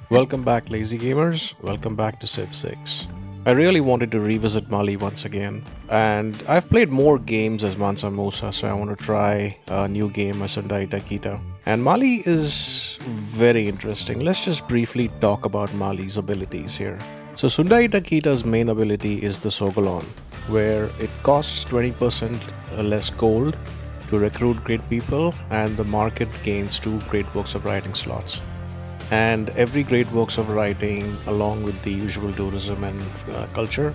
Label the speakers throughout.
Speaker 1: Welcome back, lazy gamers. Welcome back to Civ 6. I really wanted to revisit Mali once again, and I've played more games as Mansa Musa, so I want to try a new game as Sundiata Keita. And Mali is very interesting. Let's just briefly talk about Mali's abilities here. So Sundaita Keita's main ability is the Sogolon, where it costs 20% less gold to recruit great people, and the market gains 2 great books of writing slots. And every great works of writing, along with the usual tourism and culture,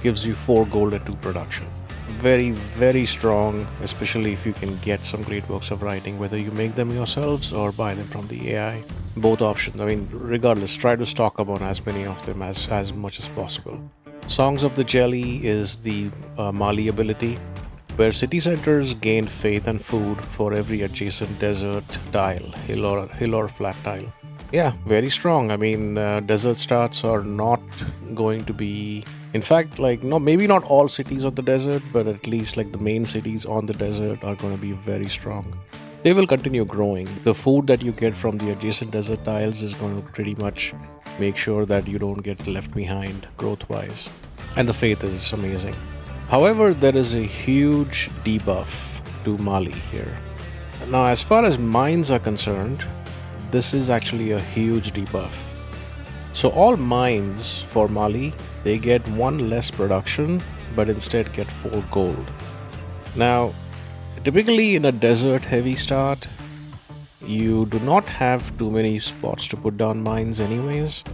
Speaker 1: gives you 4 gold and 2 production. Very, very strong, especially if you can get some great works of writing, whether you make them yourselves or buy them from the AI. Both options. I mean, regardless, try to stock up on as many of them as much as possible. Songs of the Jelly is the Mali ability, where city centers gain faith and food for every adjacent desert tile, hill or flat tile. Yeah, very strong. I mean, desert starts are not going to be. In fact, like, no, maybe not all cities on the desert, but at least like the main cities on the desert are going to be very strong. They will continue growing. The food that you get from the adjacent desert tiles is going to pretty much make sure that you don't get left behind growth wise. And the faith is amazing. However, there is a huge debuff to Mali here. Now, as far as mines are concerned, this is actually a huge debuff. So all mines for Mali, they get 1 less production, but instead get 4 gold. Now, typically in a desert heavy start, you do not have too many spots to put down mines anyways,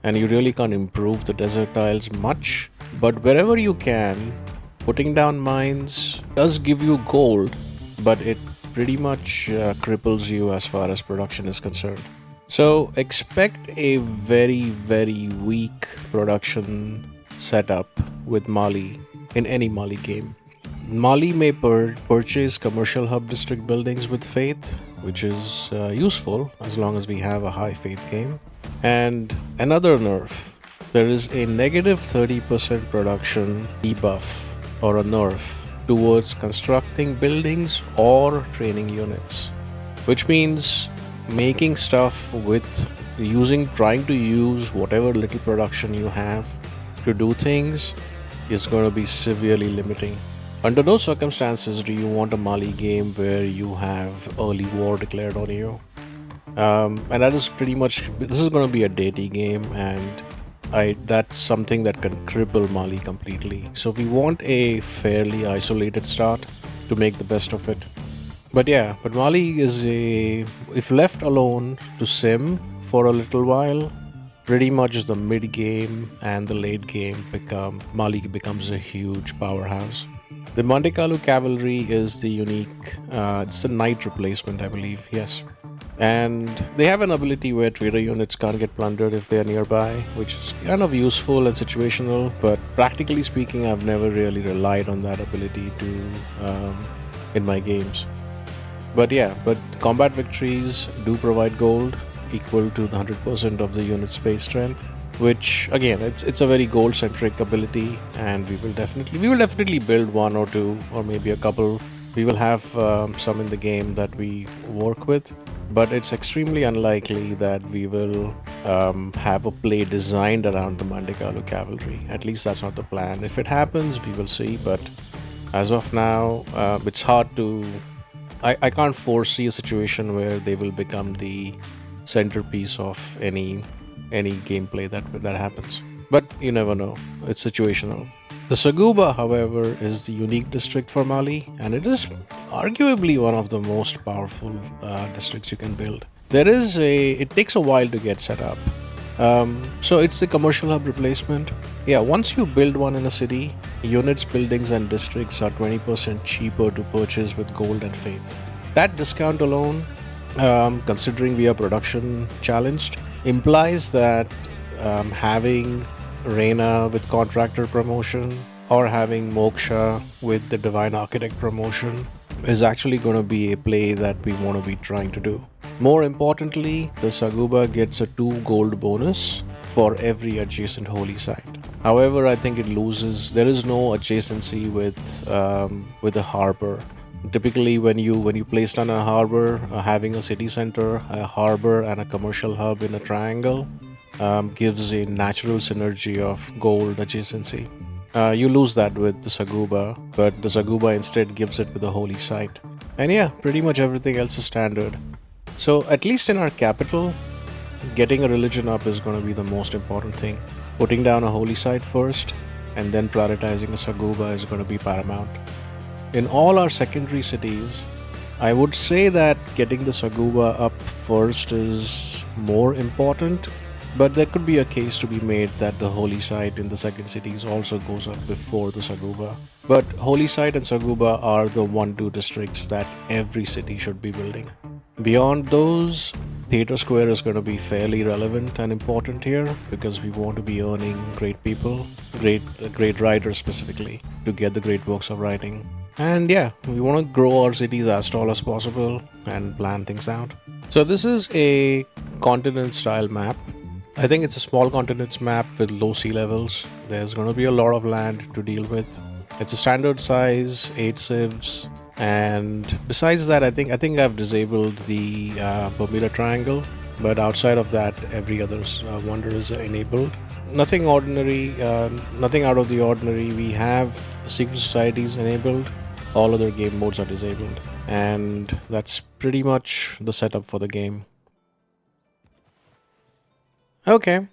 Speaker 1: and you really can't improve the desert tiles much. But wherever you can, putting down mines does give you gold, but it pretty much cripples you as far as production is concerned. So expect a very, very weak production setup with Mali in any Mali game. Mali may purchase commercial hub district buildings with faith, which is useful as long as we have a high faith game. And another nerf, there is a negative 30% production debuff or a nerf towards constructing buildings or training units, which means making stuff with trying to use whatever little production you have to do things is going to be severely limiting. Under no circumstances do you want a Mali game where you have early war declared on you. And that is pretty much, this is going to be a Deity game, and that's something that can cripple Mali completely. So we want a fairly isolated start to make the best of it. But Mali is if left alone to sim for a little while, pretty much the mid game and the late game Mali becomes a huge powerhouse. The Monte Carlo cavalry is the unique, it's the knight replacement, I believe, yes. And they have an ability where trader units can't get plundered if they're nearby, which is kind of useful and situational, but practically speaking, I've never really relied on that ability in my games. But combat victories do provide gold equal to the 100% of the unit's base strength, which again, it's a very gold centric ability, and we will definitely build 1 or 2 or maybe a couple. We will have some in the game that we work with, but it's extremely unlikely that we will have a play designed around the Monte Carlo cavalry. At least that's not the plan. If it happens, we will see, but as of now, it's hard to. I can't foresee a situation where they will become the centerpiece of any gameplay that happens. But you never know. It's situational. The Saguba, however, is the unique district for Mali, and it is arguably one of the most powerful districts you can build. It takes a while to get set up. So it's the commercial hub replacement. Yeah, once you build one in a city, units, buildings, and districts are 20% cheaper to purchase with gold and faith. That discount alone, considering we are production challenged, implies that having Reina with contractor promotion or having Moksha with the divine architect promotion is actually going to be a play that we want to be trying to do. More importantly, the Saguba gets a 2 gold bonus for every adjacent holy site. However, I think it loses. There is no adjacency with a harbor. Typically, when you place down a harbor, having a city center, a harbor, and a commercial hub in a triangle gives a natural synergy of gold adjacency. You lose that with the Saguba, but the Saguba instead gives it with the holy site. And yeah, pretty much everything else is standard. So, at least in our capital, getting a religion up is going to be the most important thing. Putting down a holy site first, and then prioritizing a Saguba is going to be paramount. In all our secondary cities, I would say that getting the Saguba up first is more important, but there could be a case to be made that the holy site in the second cities also goes up before the Saguba. But holy site and Saguba are the 1-2 districts that every city should be building. Beyond those, Theatre Square is going to be fairly relevant and important here because we want to be earning great people, great writers specifically, to get the great works of writing. And yeah, we want to grow our cities as tall as possible and plan things out. So this is a continent style map. I think it's a small continents map with low sea levels. There's going to be a lot of land to deal with. It's a standard size, 8 civs, and besides that, I think I've disabled the Bermuda Triangle, but outside of that, every other wonder is enabled. Nothing ordinary, nothing out of the ordinary. We have secret societies enabled. All other game modes are disabled, and that's pretty much the setup for the game. Okay.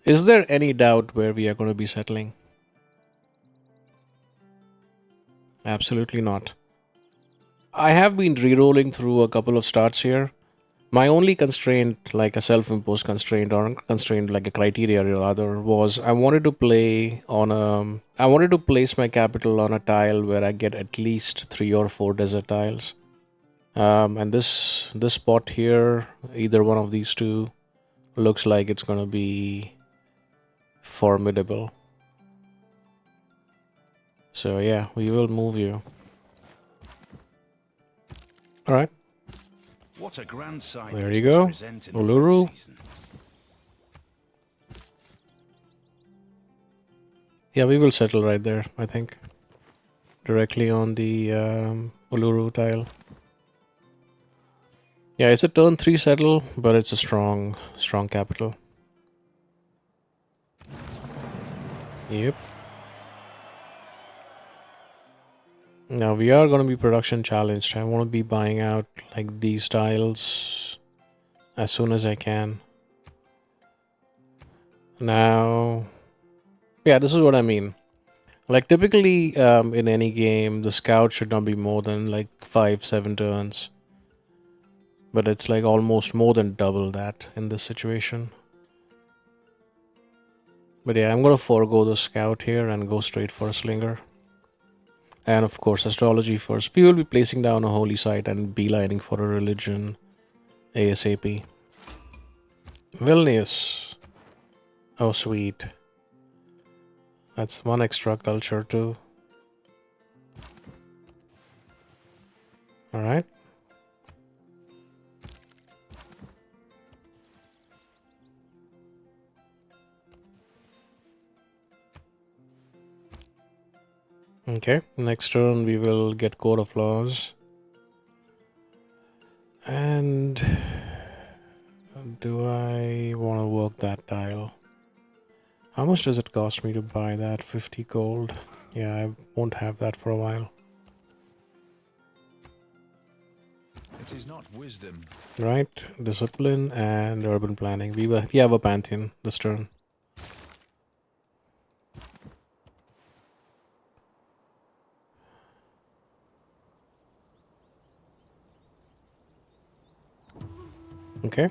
Speaker 1: Is there any doubt where we are going to be settling? Absolutely not. I have been re-rolling through a couple of starts here. My only constraint, like a self-imposed constraint or constraint like a criteria rather, was I wanted to place my capital on a tile where I get at least 3 or 4 desert tiles. And this spot here, either one of these two, looks like it's gonna be formidable. So yeah, we will move you. All right.
Speaker 2: What a grand sight
Speaker 1: There
Speaker 2: this
Speaker 1: you
Speaker 2: must
Speaker 1: go.
Speaker 2: present in the
Speaker 1: Uluru.
Speaker 2: rainy season.
Speaker 1: Yeah, we will settle right there, I think. Directly on the Uluru tile. Yeah, it's a turn 3 settle, but it's a strong capital. Yep. Now we are going to be production challenged. I want to be buying out like these tiles as soon as I can. Now, yeah, this is what I mean. Like typically in any game, the scout should not be more than like 5-7 turns. But it's like almost more than double that in this situation. But yeah, I'm gonna forego the scout here and go straight for a slinger. And of course, astrology first. We will be placing down a holy site and beelining for a religion ASAP. Vilnius. Oh, sweet. That's one extra culture too. Alright. Okay, next turn we will get Code of Laws. And do I want to work that tile? How much does it cost me to buy that? 50 gold. Yeah, I won't have that for a while.
Speaker 2: It is not wisdom.
Speaker 1: Right, discipline and urban planning. We have a pantheon this turn. Okay.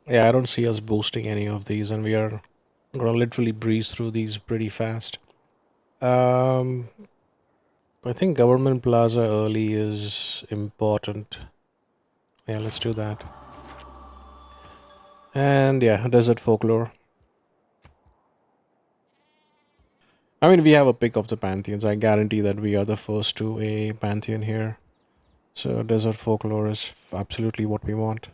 Speaker 1: Yeah, I don't see us boosting any of these, and we are gonna literally breeze through these pretty fast. Um, I think Government Plaza early is important. Yeah, let's do that. And yeah, Desert Folklore. I mean, we have a pick of the pantheons. I guarantee that we are the first to a pantheon here. So Desert Folklore is absolutely what we want.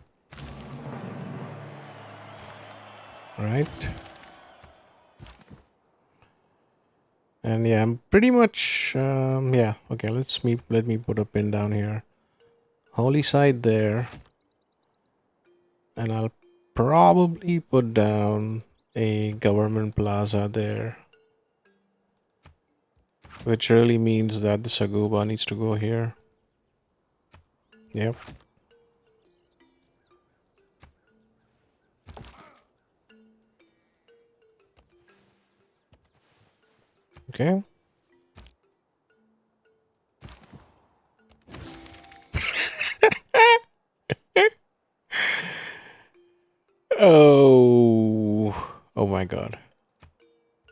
Speaker 1: Right. And yeah, I'm pretty much yeah. Okay, let me put a pin down here. Holy site there, and I'll probably put down a government plaza there, which really means that the Saguba needs to go here. Yep. Okay. Oh. Oh my god.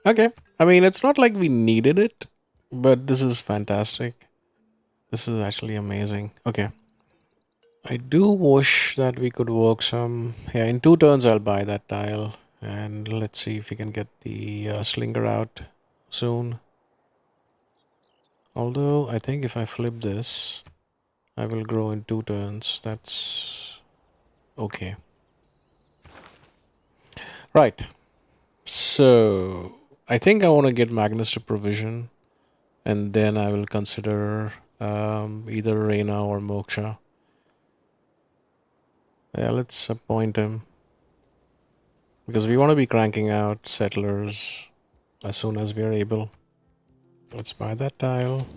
Speaker 1: Okay. I mean, it's not like we needed it, but this is fantastic. This is actually amazing. Okay. I do wish that we could work some. Yeah, in 2 turns, I'll buy that tile. And let's see if we can get the slinger out soon. Although, I think if I flip this, I will grow in 2 turns. That's okay. Right. So, I think I want to get Magnus to provision. And then I will consider either Reina or Moksha. Yeah, let's appoint him. Because we want to be cranking out settlers as soon as we are able. Let's buy that tile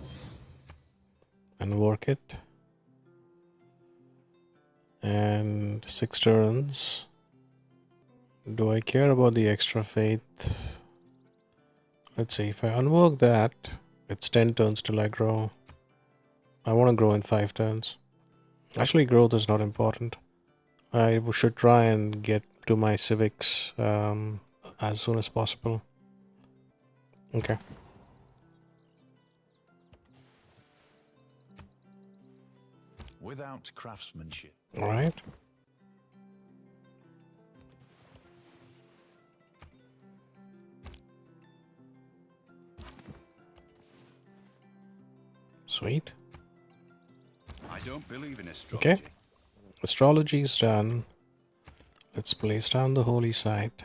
Speaker 1: and work it. And 6 turns. Do I care about the extra faith? Let's see, if I unwork that, it's 10 turns till I grow. I want to grow in 5 turns. Actually, growth is not important. I should try and get to my civics as soon as possible. Okay.
Speaker 2: Without craftsmanship.
Speaker 1: All right. Sweet.
Speaker 2: I don't believe in astrology.
Speaker 1: Okay. Astrology is done. Let's place down the holy site.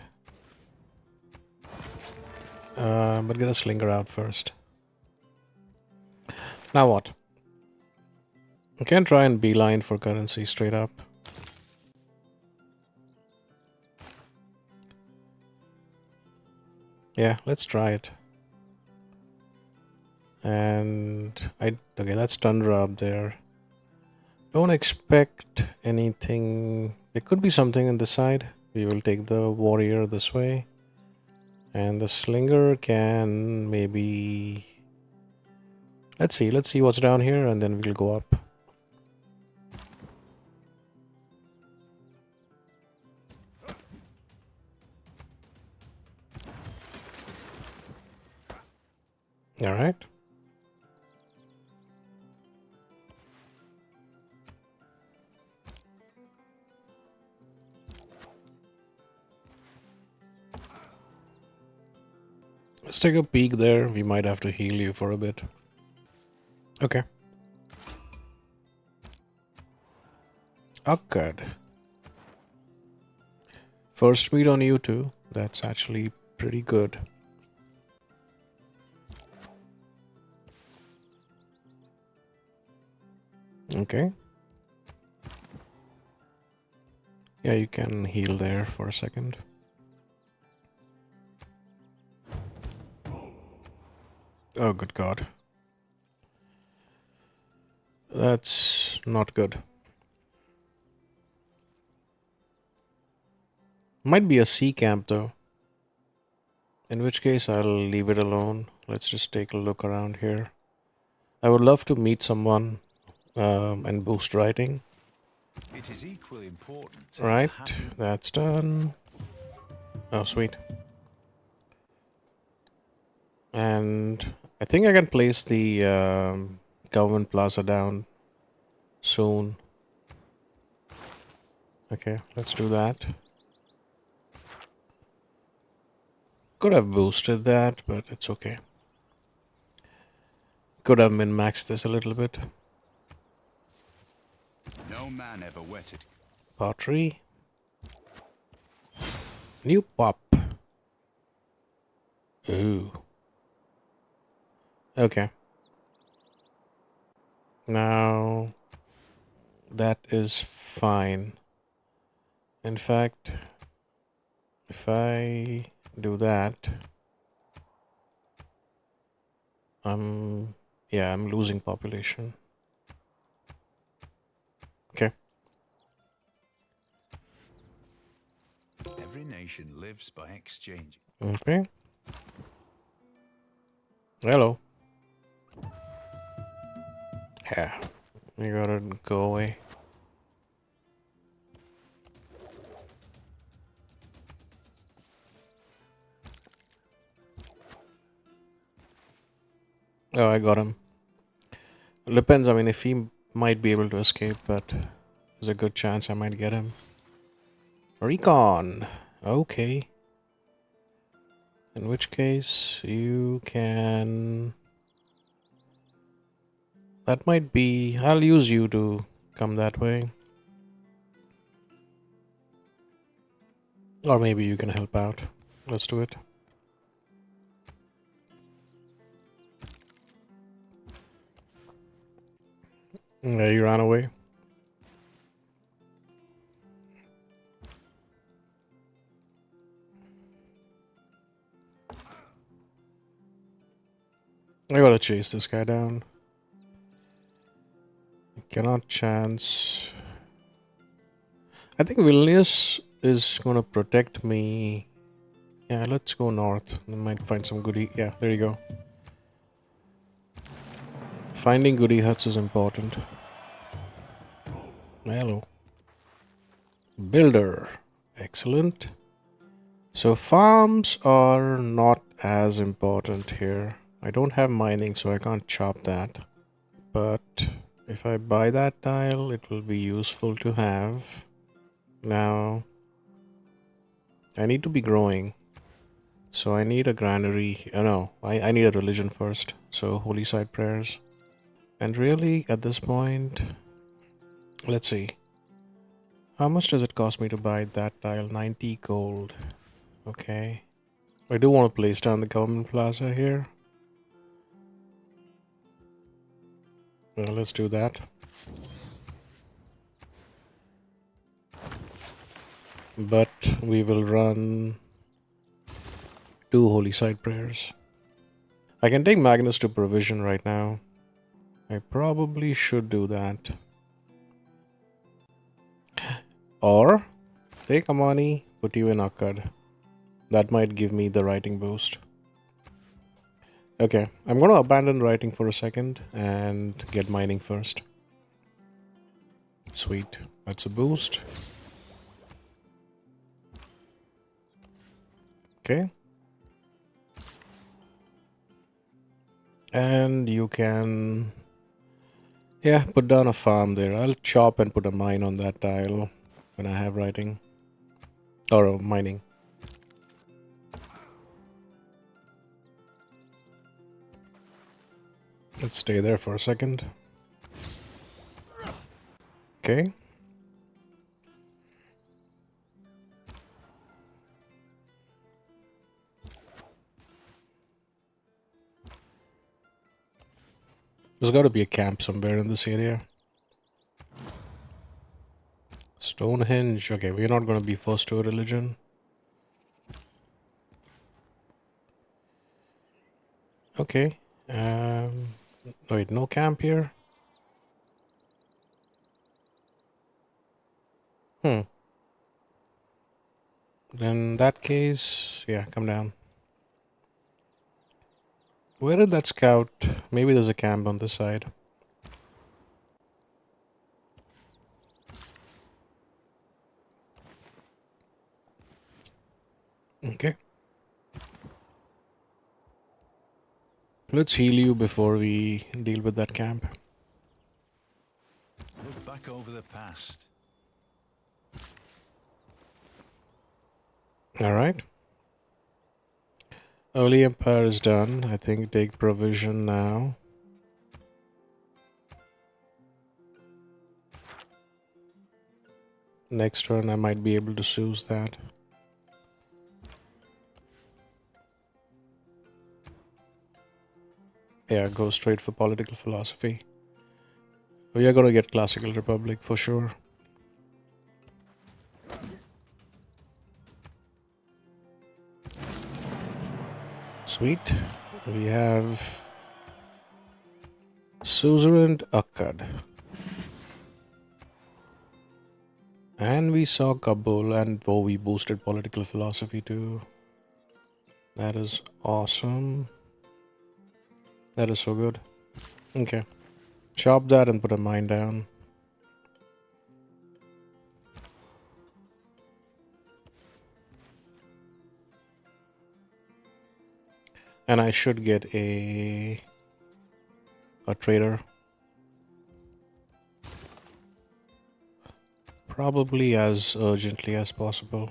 Speaker 1: But get a slinger out first. Now what? I can try and beeline for currency straight up. Yeah, let's try it. And okay, that's Tundra up there. Don't expect anything. There could be something on this side. We will take the warrior this way. And the slinger can maybe... Let's see what's down here and then we'll go up. Alright. Let's take a peek there. We might have to heal you for a bit. Okay. Akkad. First meet on you too. That's actually pretty good. Okay. Yeah, you can heal there for a second. Oh, good God. That's not good. Might be a sea camp though. In which case I'll leave it alone. Let's just take a look around here. I would love to meet someone and boost writing.
Speaker 2: It is equally important.
Speaker 1: Right, that's done. Oh, sweet. And I think I can place the government plaza down soon. Okay, let's do that. Could have boosted that, but it's okay. Could have min-maxed this a little bit.
Speaker 2: No man ever wetted.
Speaker 1: Pottery. New pop. Ooh. Okay. Now that is fine. In fact, if I do that, I'm losing population. Okay.
Speaker 2: Every nation lives by exchanging.
Speaker 1: Okay. Hello. Yeah. You gotta go away. Oh, I got him. Depends. I mean, if he might be able to escape, but there's a good chance I might get him. Recon. Okay. In which case, you can. That might be. I'll use you to come that way. Or maybe you can help out. Let's do it. Yeah, you ran away. I gotta chase this guy down. Cannot chance. I think Vilnius is gonna protect me. Yeah, let's go north. We might find some goodie. Yeah, there you go. Finding goodie huts is important. Hello. Builder. Excellent. So farms are not as important here. I don't have mining, so I can't chop that. But if I buy that tile, it will be useful to have. Now, I need to be growing. So I need a granary. No, I need a religion first. So holy side prayers. And really, at this point, let's see. How much does it cost me to buy that tile? 90 gold. Okay. I do want to place down the government plaza here. Well, let's do that. But we will run 2 holy side prayers. I can take Magnus to provision right now. I probably should do that. Or take Amani, put you in Akkad. That might give me the writing boost. Okay, I'm going to abandon writing for a second and get mining first. Sweet, that's a boost. Okay. And you can, yeah, put down a farm there. I'll chop and put a mine on that tile when I have writing. Or mining. Let's stay there for a second. Okay. There's got to be a camp somewhere in this area. Stonehenge. Okay, we're not going to be forced to a religion. Okay. Wait, no camp here? Hmm. Then in that case, yeah, come down. Where did that scout? Maybe there's a camp on this side. Okay. Let's heal you before we deal with that camp.
Speaker 2: Look back over the past.
Speaker 1: Alright. Early Empire is done. I think take provision now. Next turn I might be able to choose that. Yeah, go straight for political philosophy. We are gonna get classical republic for sure. Sweet. We have Suzerain Akkad. And we saw Kabul, and oh, we boosted political philosophy too. That is awesome. That is so good. Okay. Chop that and put a mine down. And I should get a trader. Probably as urgently as possible.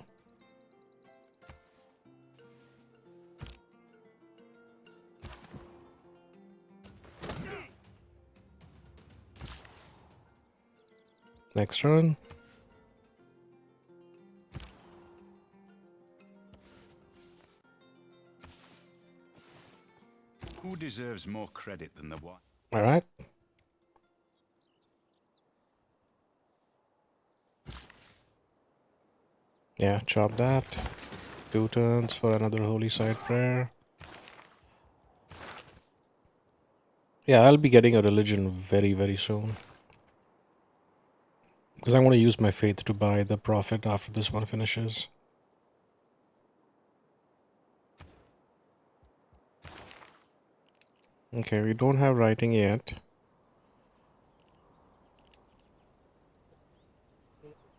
Speaker 1: Next turn.
Speaker 2: Who deserves more credit than the one?
Speaker 1: Alright. Yeah, chop that. 2 turns for another holy side prayer. Yeah, I'll be getting a religion very, very soon. Because I want to use my faith to buy the profit after this one finishes. Okay, we don't have writing yet.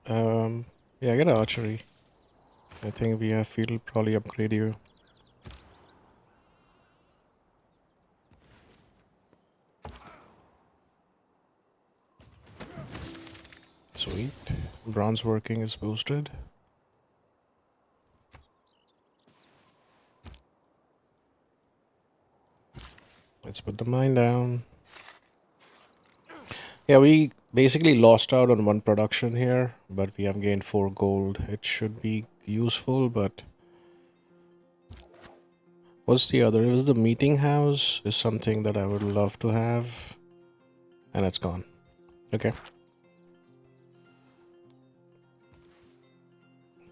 Speaker 1: Yeah, get archery. I think we have field will probably upgrade you. Sweet. Bronze working is boosted. Let's put the mine down. Yeah, we basically lost out on one production here, but we have gained 4 gold. It should be useful, but what's the other? It was the meeting house is something that I would love to have, and it's gone. Okay.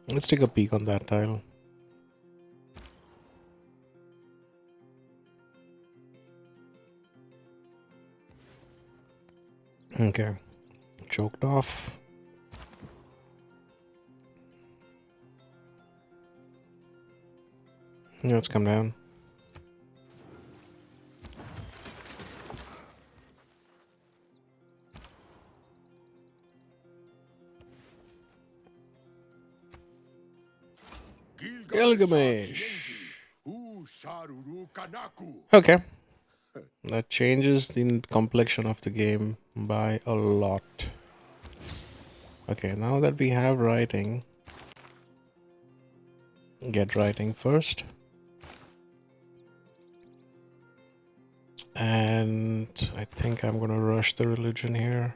Speaker 1: Let's take a peek on that tile. Okay. Choked off. Let's come down. Gilgamesh. Okay. That changes the complexion of the game by a lot. Okay, now that we have writing, get writing first. And I think I'm gonna rush the religion here.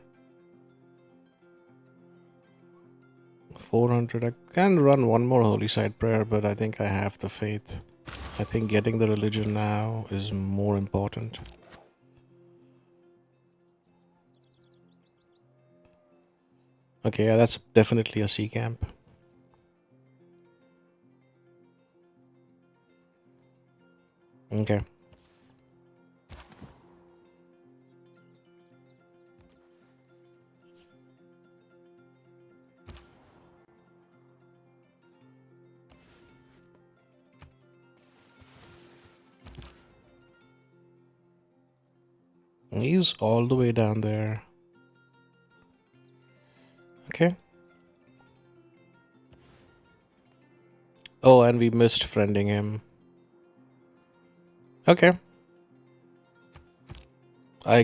Speaker 1: 400. I can run one more holy side prayer, but I think I have the faith. I think getting the religion now is more important. Okay, yeah, that's definitely a sea camp. Okay. He's all the way down there. Okay. Oh, and we missed friending him. Okay. I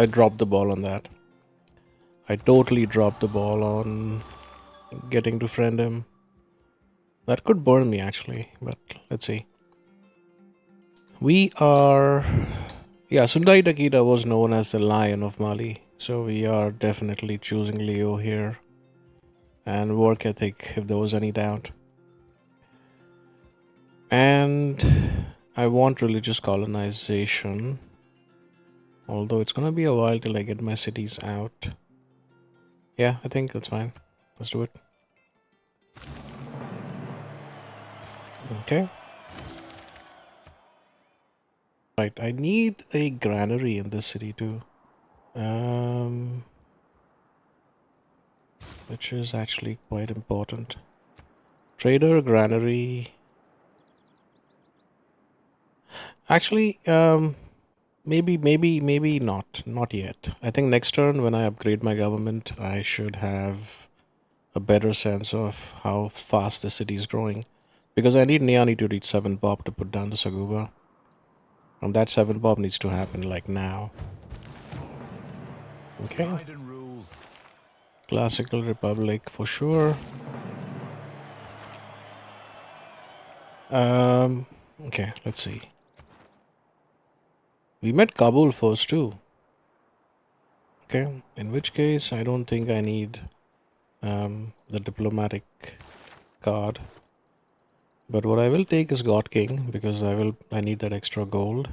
Speaker 1: dropped the ball on that. I totally dropped the ball on getting to friend him. That could burn me actually, but let's see. We are... Yeah, Sundiata Keita was known as the Lion of Mali, so we are definitely choosing Leo here. And work ethic, if there was any doubt. And I want religious colonization. Although it's gonna be a while till I get my cities out. Yeah, I think that's fine. Let's do it. Okay. Right, I need a granary in this city too. Um, which is actually quite important. Trader granary. Actually, maybe not. Not yet. I think next turn when I upgrade my government, I should have a better sense of how fast the city is growing. Because I need Niani to reach 7 pop to put down the Saguba. And that 7 pop needs to happen like now. Okay.
Speaker 2: Divide and rule.
Speaker 1: Classical Republic for sure. Okay, let's see. We met Kabul first too. Okay, in which case I don't think I need the diplomatic card. But what I will take is God King because I need that extra gold.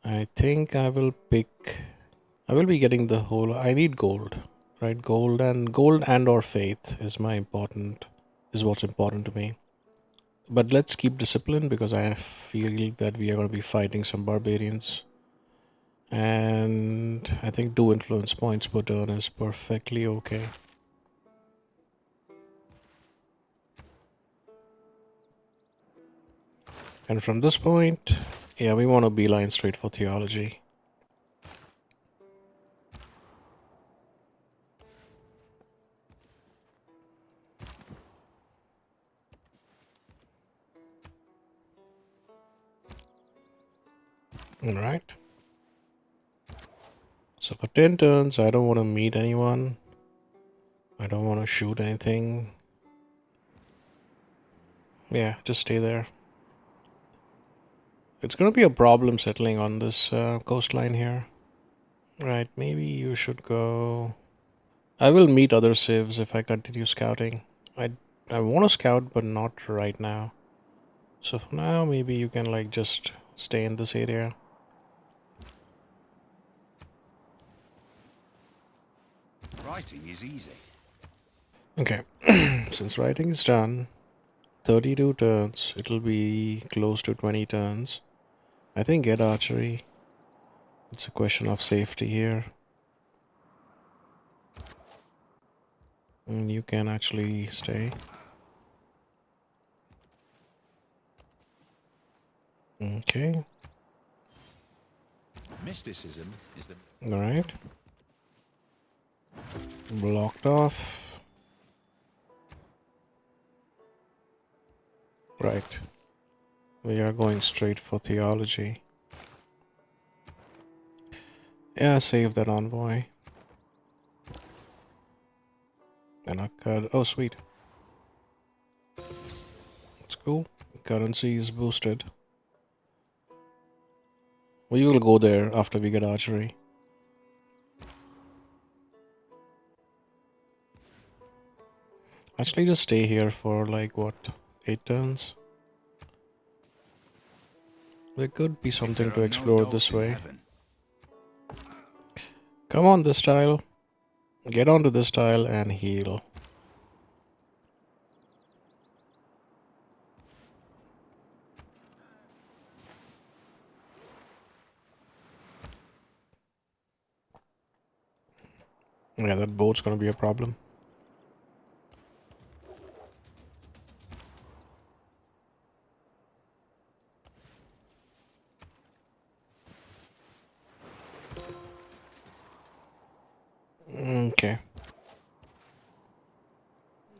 Speaker 1: I think I will pick. I will be getting the whole. I need gold, right? Gold and or faith is what's important to me. But let's keep discipline because I feel that we are going to be fighting some barbarians. And I think 2 influence points per turn is perfectly okay. And from this point, yeah, we want to beeline straight for theology. Alright. So for 10 turns, I don't want to meet anyone. I don't want to shoot anything. Yeah, just stay there. It's going to be a problem settling on this coastline here. Right, maybe you should go. I will meet other civs if I continue scouting. I want to scout, but not right now. So for now, maybe you can like just stay in this area.
Speaker 2: Writing is easy.
Speaker 1: Okay, since writing is done, 32 turns, it'll be close to 20 turns. I think get archery. It's a question of safety here. And you can actually stay. Okay,
Speaker 2: Mysticism is the
Speaker 1: alright. Blocked off. Right. We are going straight for theology. Yeah, save that envoy. And I cut. Oh, sweet. It's cool. Currency is boosted. We will go there after we get archery. Actually, just stay here for like what, 8 turns? There could be something
Speaker 2: there
Speaker 1: to
Speaker 2: are no
Speaker 1: explore
Speaker 2: dolls
Speaker 1: this
Speaker 2: in
Speaker 1: way.
Speaker 2: heaven.
Speaker 1: Come on, this tile. Get onto this tile and heal. Yeah, that boat's gonna be a problem. Okay.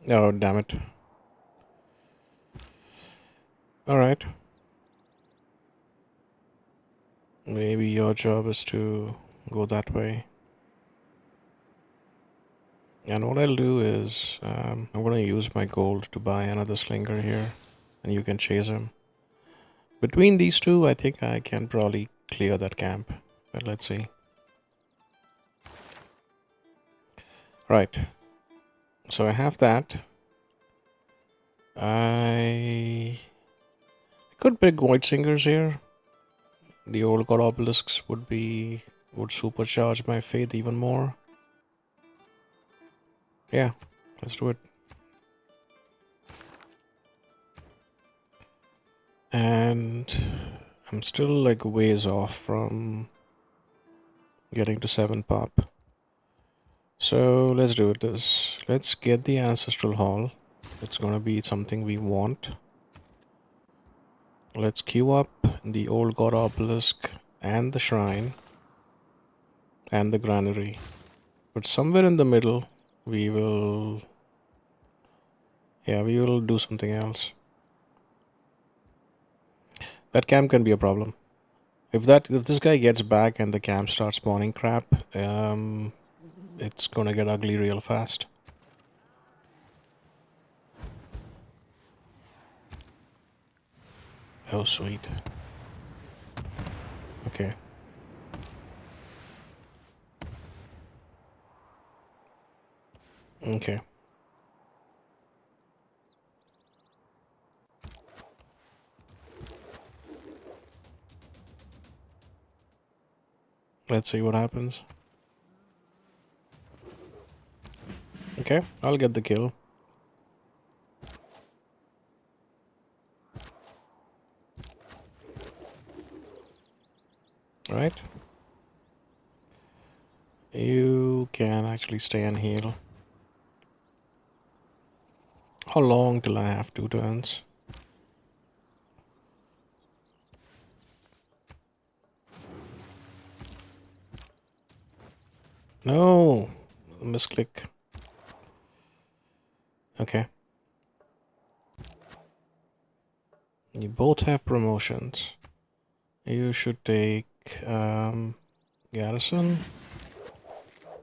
Speaker 1: Oh, damn it. Alright. Maybe your job is to go that way. And what I'll do is, I'm gonna use my gold to buy another slinger here. And you can chase him. Between these two, I think I can probably clear that camp. But let's see. Right. So I have that. I could pick Void Singers here. The old God obelisks would be would supercharge my faith even more. Yeah, let's do it. And I'm still like ways off from getting to 7 pop. So let's do this. Let's get the Ancestral Hall. It's gonna be something we want. Let's queue up the Old God Obelisk and the Shrine and the Granary. But somewhere in the middle, we will... Yeah, we will do something else. That camp can be a problem. If this guy gets back and the camp starts spawning crap, it's gonna get ugly real fast. Oh, sweet. Okay. Okay. Let's see what happens. Okay, I'll get the kill. Right? You can actually stay and heal. How long till I have 2 turns? No! Misclick. Okay. You both have promotions. You should take Garrison.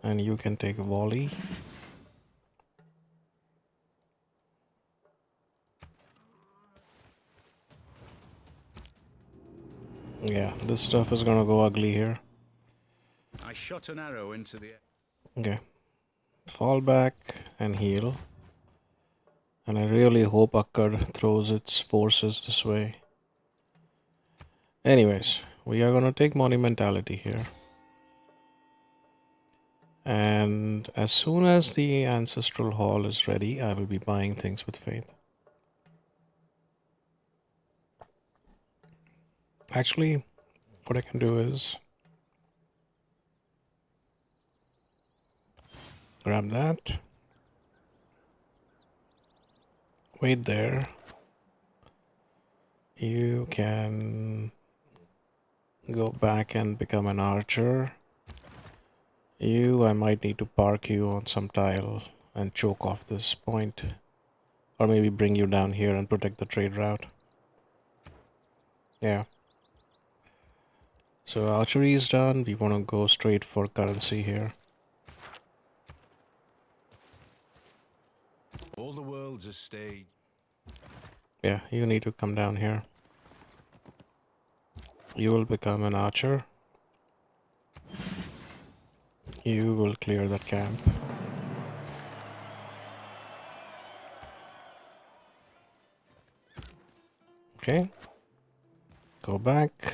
Speaker 1: And you can take Volley. Yeah, this stuff is gonna go ugly here.
Speaker 2: I shot an arrow into the air.
Speaker 1: Okay. Fall back and heal. And I really hope Akkad throws its forces this way. Anyways, we are gonna take Monumentality here. And as soon as the Ancestral Hall is ready, I will be buying things with Faith. Actually, what I can do is grab that. Wait there. You can go back and become an archer. I might need to park you on some tile and choke off this point. Or maybe bring you down here and protect the trade route. Yeah. So archery is done. We want to go straight for currency here.
Speaker 2: All the world's a stage.
Speaker 1: Yeah, you need to come down here. You will become an archer. You will clear that camp. Okay. Go back.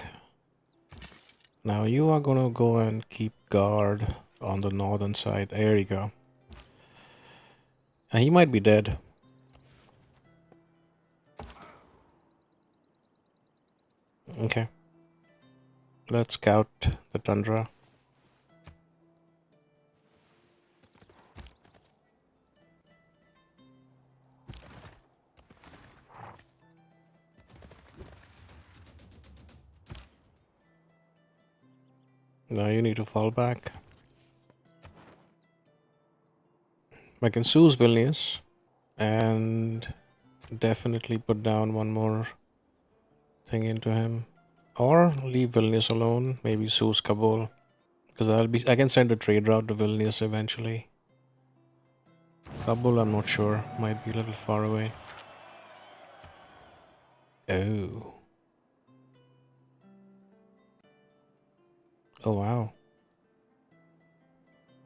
Speaker 1: Now you are gonna go and keep guard on the northern side. There you go. And he might be dead. Okay. Let's scout the tundra. Now you need to fall back. I can Sue's Vilnius and definitely put down one more thing into him. Or leave Vilnius alone, maybe Sue's Kabul. Because I can send a trade route to Vilnius eventually. Kabul, I'm not sure. Might be a little far away. Oh. Oh wow.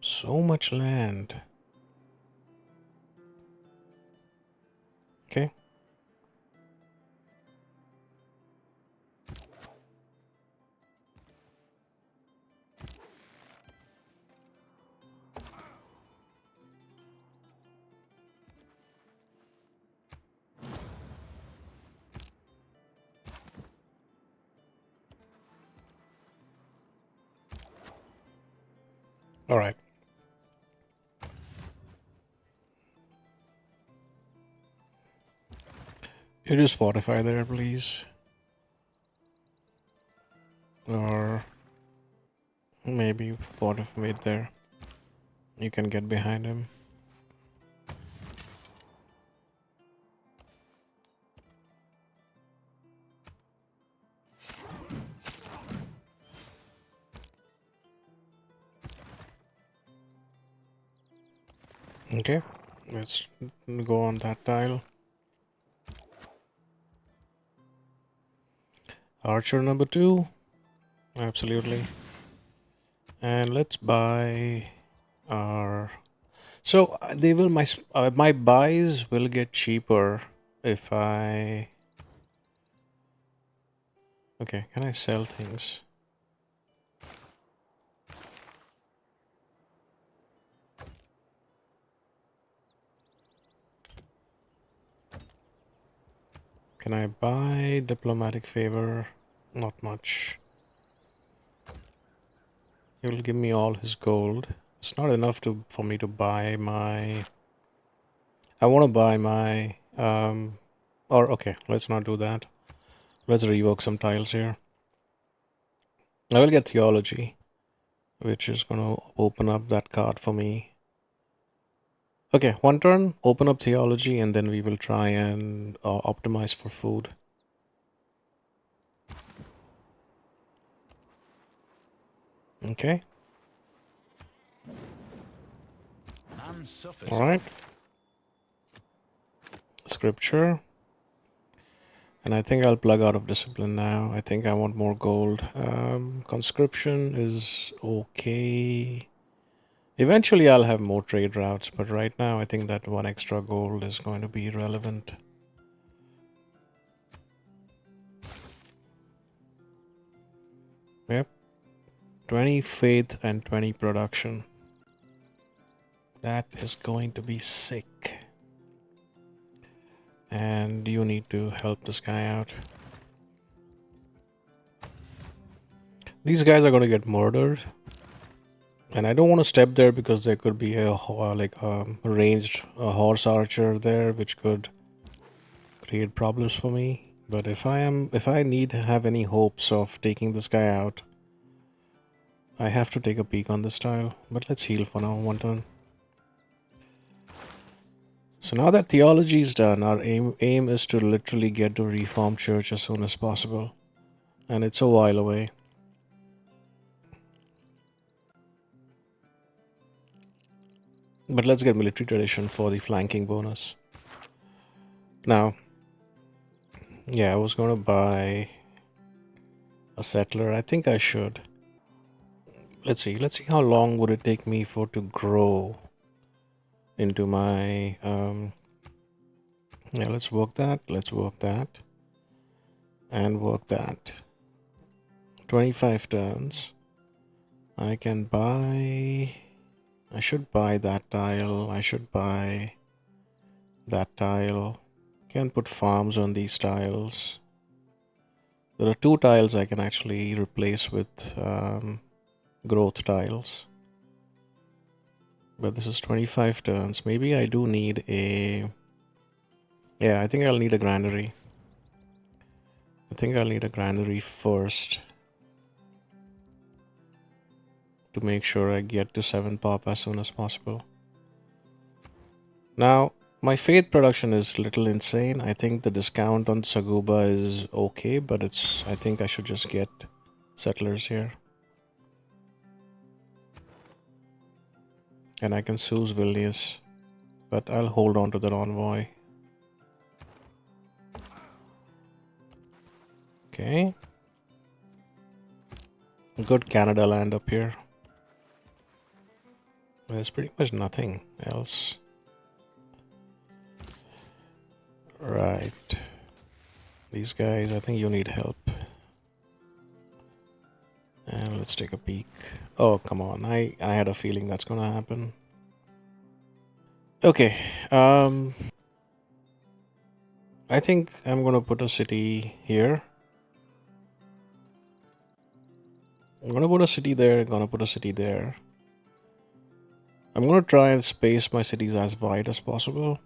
Speaker 1: So much land. Okay. All right. You just fortify there, please. Or maybe fortify there. You can get behind him. Okay, let's go on that tile. Archer number 2. Absolutely. And let's buy our... So they will my buys will get cheaper if I... Okay, can I sell things? Can I buy diplomatic favor? Not much. He will give me all his gold. It's not enough for me to buy my... I want to buy my... Or, okay, let's not do that. Let's rework some tiles here. I will get theology, which is going to open up that card for me. Okay, one turn, open up theology, and then we will try and optimize for food. Okay. All right. Scripture. And I think I'll plug out of discipline now. I think I want more gold. Conscription is okay. Eventually I'll have more trade routes, but right now I think that one extra gold is going to be relevant. Yep. 20 faith and 20 production. That is going to be sick. And you need to help this guy out. These guys are going to get murdered. And I don't want to step there because there could be a ranged horse archer there, which could create problems for me. But if I need to have any hopes of taking this guy out, I have to take a peek on this tile. But let's heal for now, one turn. So now that theology is done, our aim is to literally get to Reformed Church as soon as possible. And it's a while away. But let's get military tradition for the flanking bonus. Now, yeah, I was going to buy a settler. I think I should. Let's see how long would it take me for to grow into my yeah, let's work that and work that. 25 turns. I can buy... I should buy that tile. I should buy that tile. Can put farms on these tiles. There are 2 tiles I can actually replace with growth tiles. But this is 25 turns. Maybe I do need a... Yeah, I think I'll need a granary. I think I'll need a granary first to make sure I get to 7 pop as soon as possible. Now, my faith production is a little insane. I think the discount on Saguba is okay, but I think I should just get settlers here. And I can Suze Vilnius, but I'll hold on to that envoy. Okay. Good Canada land up here. There's pretty much nothing else. Right. These guys, I think you need help. And let's take a peek. Oh, come on. I had a feeling that's gonna happen. Okay. I think I'm gonna put a city here. I'm gonna put a city there, gonna put a city there. I'm gonna try and space my cities as wide as possible.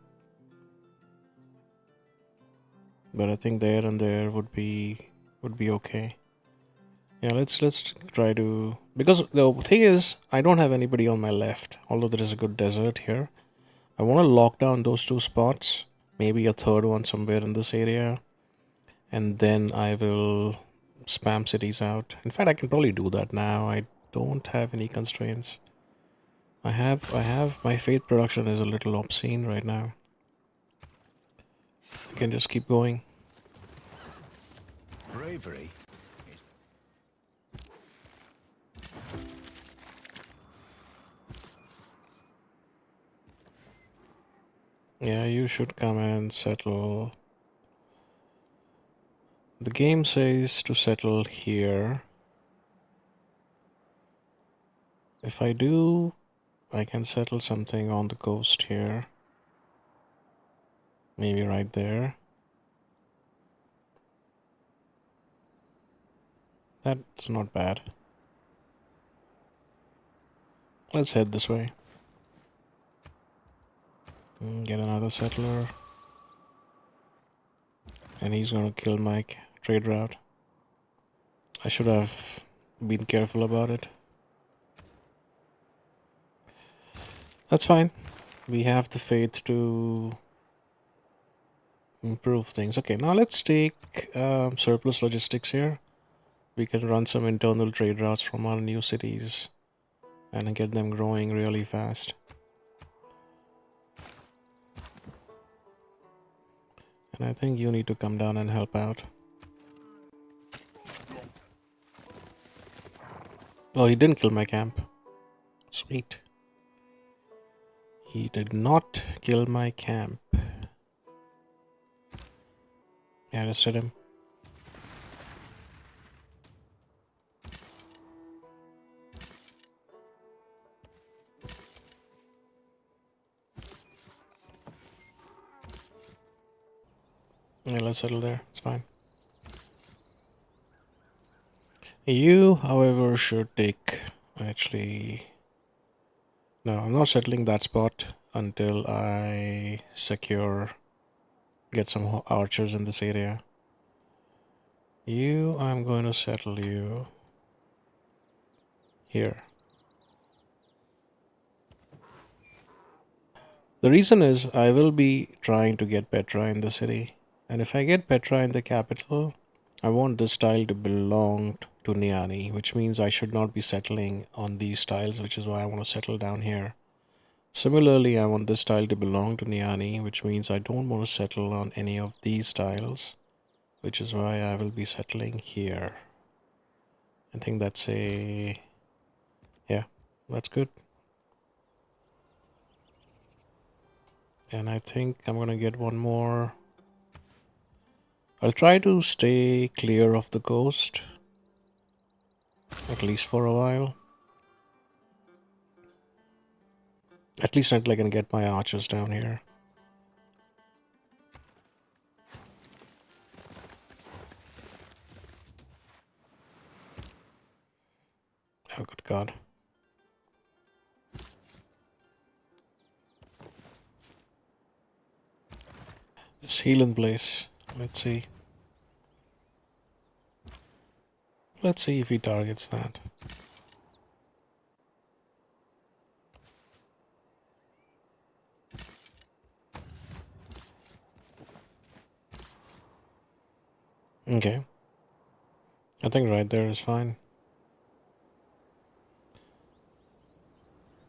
Speaker 1: But I think there and there would be okay. Yeah, let's try to, because the thing is I don't have anybody on my left, although there is a good desert here. I want to lock down those two spots, maybe a third one somewhere in this area, and then I will spam cities out. In fact, I can probably do that now. I don't have any constraints. I have my faith production is a little obscene right now. I can just keep going.
Speaker 2: Bravery.
Speaker 1: Yeah, you should come and settle. The game says to settle here. If I do, I can settle something on the coast here. Maybe right there. That's not bad. Let's head this way. Get another settler. And he's gonna kill my trade route. I should have been careful about it. That's fine. We have the faith to improve things. Okay, now let's take surplus logistics here. We can run some internal trade routes from our new cities and get them growing really fast. And I think you need to come down and help out. Oh, he didn't kill my camp. Sweet. He did not kill my camp. Yeah, just hit him. Yeah, let's settle there. It's fine. You, however, should take... Actually... No, I'm not settling that spot until I secure... Get some archers in this area. You, I'm going to settle you... here. The reason is I will be trying to get Petra in the city. And if I get Petra in the capital, I want this tile to belong to Niani, which means I should not be settling on these tiles, which is why I want to settle down here. Similarly, I want this tile to belong to Niani, which means I don't want to settle on any of these tiles, which is why I will be settling here. I think that's a... yeah, that's good. And I think I'm gonna get one more. I'll try to stay clear of the coast, at least for a while. At least until I can get my archers down here. Oh, good God. Just heal in place. Let's see. Let's see if he targets that. Okay. I think right there is fine.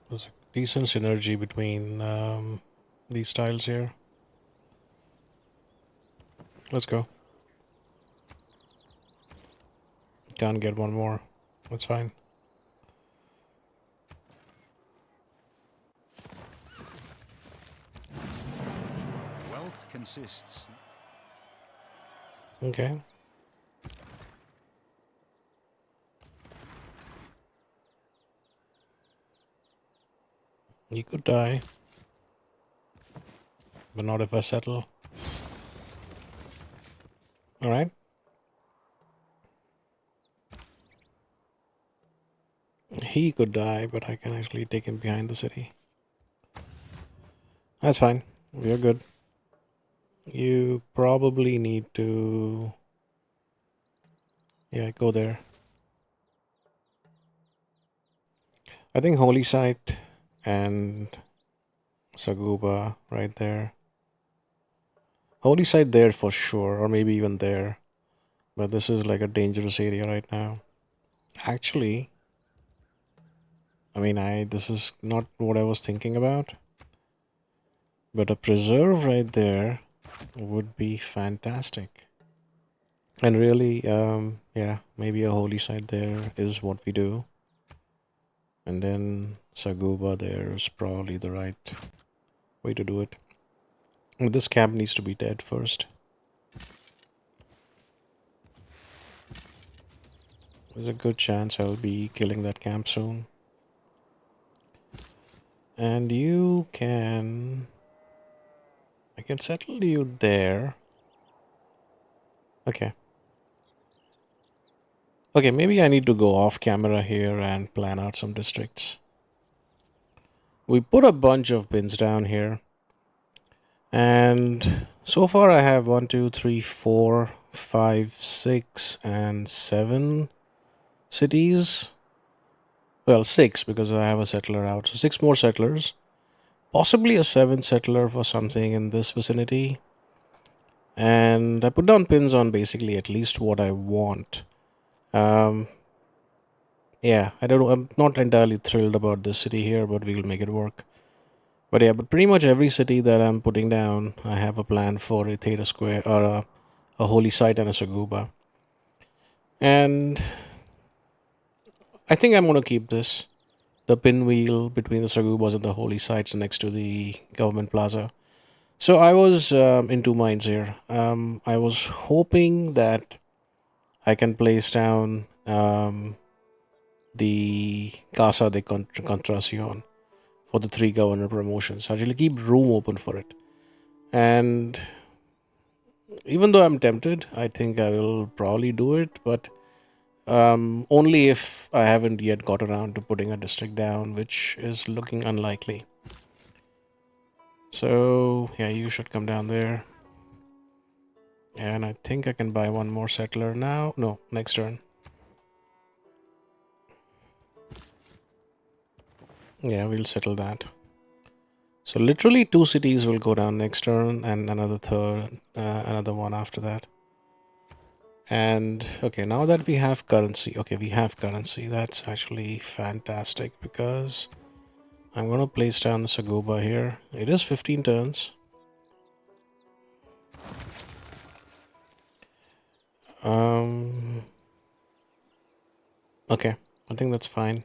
Speaker 1: There's a decent synergy between these tiles here. Let's go. Can't get one more. That's fine.
Speaker 2: Wealth consists.
Speaker 1: Okay. You could die. But not if I settle. Alright. He could die, but I can actually take him behind the city. That's fine. We're good. You probably need to... Yeah, go there. I think Holy Site and Saguba right there. Holy Site there for sure, or maybe even there. But this is like a dangerous area right now. Actually, I mean, this is not what I was thinking about. But a preserve right there would be fantastic. And really, yeah, maybe a holy site there is what we do. And then Saguba there is probably the right way to do it. But this camp needs to be dead first. There's a good chance I'll be killing that camp soon. And you can... I can settle you there. Okay. Okay, maybe I need to go off camera here and plan out some districts. We put a bunch of bins down here. And so far I have 1, 2, 3, 4, 5, 6, and 7 cities. Well, 6 because I have a settler out. So 6 more settlers. Possibly a 7th settler for something in this vicinity. And I put down pins on basically at least what I want. Um, yeah, I don't know. I'm not entirely thrilled about this city here, but we'll make it work. But yeah, but pretty much every city that I'm putting down, I have a plan for a Theta Square or a holy site and a Saguba. And I think I'm going to keep this. The pinwheel between the Sagubas and the holy sites next to the government plaza. So I was in two minds here. I was hoping that I can place down the Casa de Contracion for the 3 governor promotions. Actually keep room open for it. And even though I'm tempted, I think I will probably do it, but only if I haven't yet got around to putting a district down, which is looking unlikely. So, yeah, you should come down there. And I think I can buy one more settler now. No, next turn. Yeah, we'll settle that. So literally 2 cities will go down next turn and another third, another one after that. And okay, now that we have currency, that's actually fantastic because I'm gonna place down the Sagoba here. It is 15 turns. Okay, I think that's fine.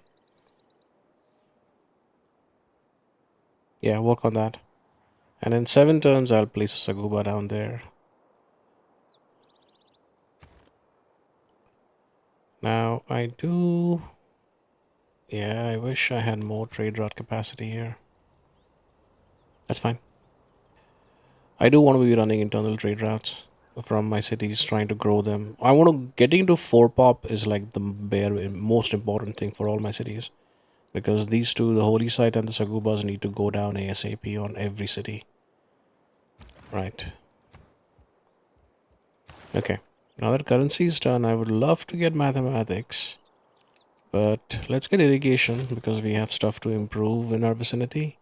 Speaker 1: Yeah, work on that. And in 7 turns, I'll place a Saguba down there. Now, I do... Yeah, I wish I had more trade route capacity here. That's fine. I do want to be running internal trade routes from my cities, trying to grow them. I want to... Getting to 4 pop is like the most important thing for all my cities. Because these two, the Holy Site and the Sagubas, need to go down ASAP on every city. Right. Okay. Now that currency is done, I would love to get mathematics. But let's get irrigation because we have stuff to improve in our vicinity.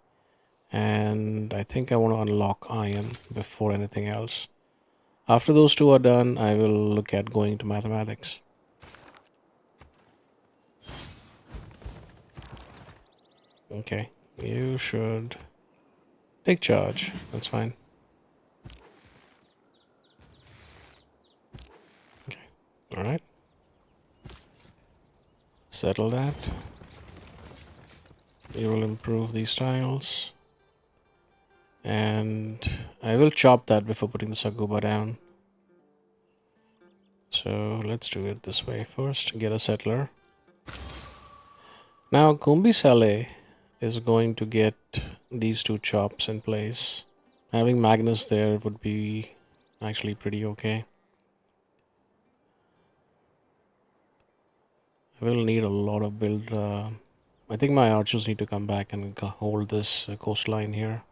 Speaker 1: And I think I want to unlock iron before anything else. After those two are done, I will look at going to mathematics. Okay. You should take charge. That's fine. Okay. Alright. Settle that. You will improve these tiles. And I will chop that before putting the Saguba down. So let's do it this way first. Get a settler. Now Kumbi Saleh is going to get these 2 chops in place. Having Magnus there would be actually pretty okay. I will need a lot of build. I think my archers need to come back and hold this coastline here.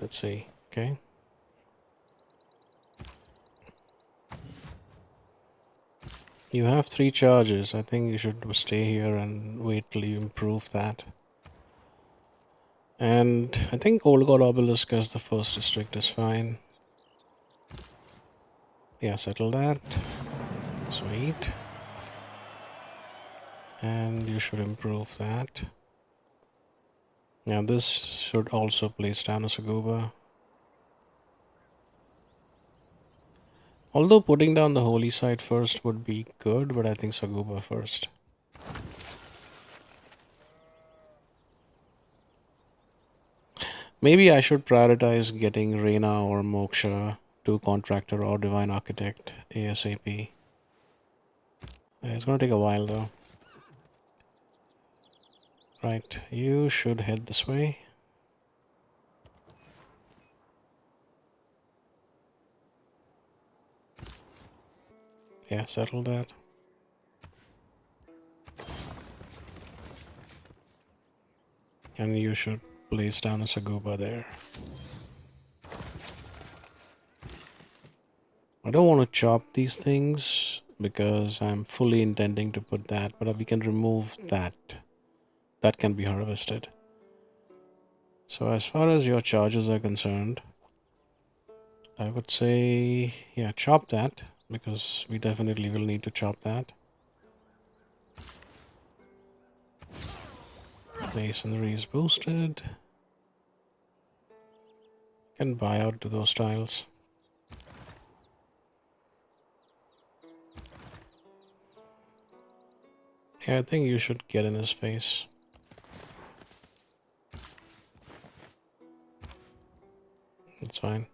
Speaker 1: Let's see. Okay. You have 3 charges. I think you should stay here and wait till you improve that. And I think Old God Obelisk as the first district is fine. Yeah, settle that. Sweet. And you should improve that. Now this should also place down a Saguba. Although putting down the holy site first would be good, but I think Saguba first. Maybe I should prioritize getting Reina or Moksha to Contractor or Divine Architect ASAP. It's gonna take a while though. Right, you should head this way. Yeah, settle that. And you should place down a Saguba there. I don't want to chop these things because I'm fully intending to put that, but we can remove that. That can be harvested. So as far as your charges are concerned, I would say, yeah, chop that because we definitely will need to chop that. Masonry is boosted. Can buy out to those tiles. Yeah, I think you should get in his face. That's fine.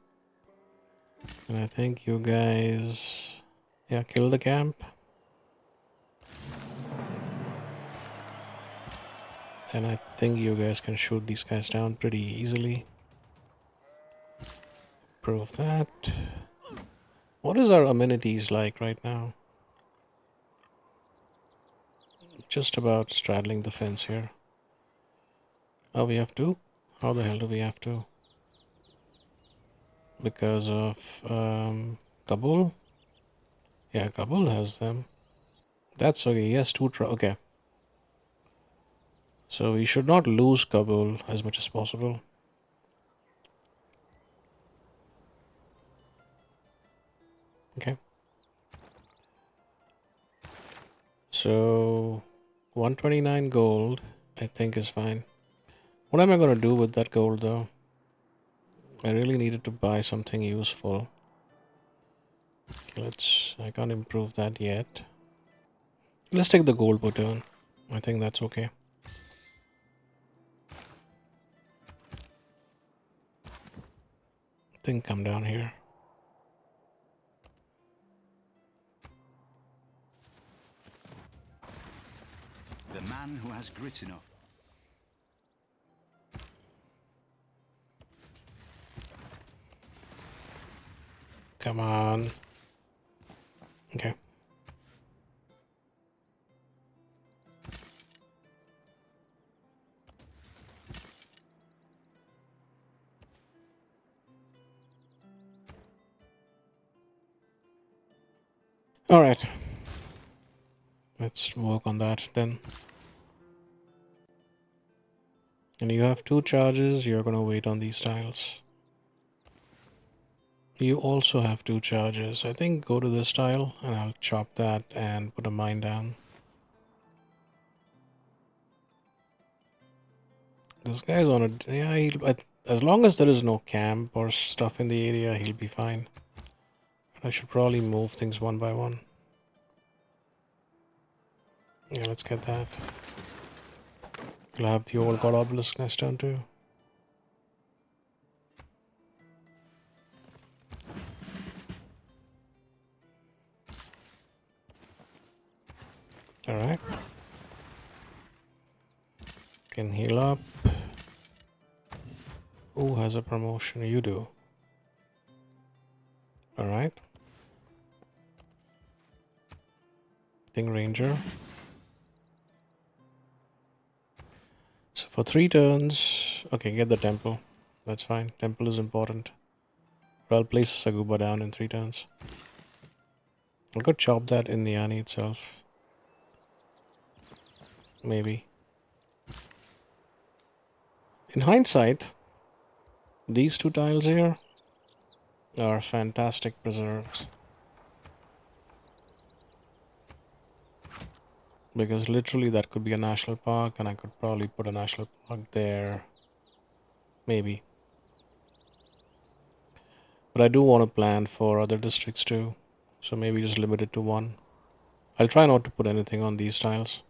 Speaker 1: And I think you guys, yeah, kill the camp. And I think you guys can shoot these guys down pretty easily. Prove that. What is our amenities like right now? Just about straddling the fence here. Oh, we have to? How the hell do we have to? Because of Kabul? Yeah, Kabul has them. That's okay. Yes, okay. So we should not lose Kabul as much as possible. Okay. So 129 gold, I think is fine. What am I gonna do with that gold though? I really needed to buy something useful. Okay, I can't improve that yet. Let's take the gold button. I think that's okay. I think come down here.
Speaker 2: The man who has grit enough.
Speaker 1: Come on. Okay. All right. Let's work on that then. And you have 2 charges. You're gonna wait on these tiles. You also have 2 charges. I think go to this tile and I'll chop that and put a mine down. This guy's on a... Yeah, as long as there is no camp or stuff in the area, he'll be fine. But I should probably move things one by one. Yeah, let's get that. We'll have the old god obelisk next turn too. Alright. Can heal up. Who has a promotion? You do. Alright. Thing Ranger. So for 3 turns... Okay, get the temple. That's fine. Temple is important. But I'll place a Saguba down in 3 turns. I could chop that in the Ani itself. Maybe. In hindsight, these 2 tiles here are fantastic preserves. Because literally that could be a national park, and I could probably put a national park there. Maybe. But I do want to plan for other districts too. So maybe just limit it to 1. I'll try not to put anything on these tiles.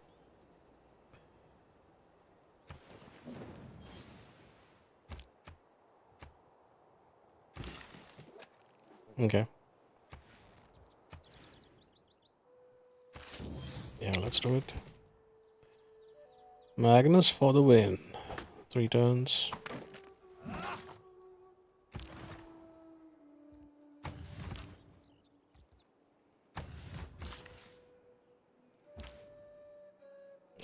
Speaker 1: Okay. Yeah, let's do it. Magnus for the win. 3 turns.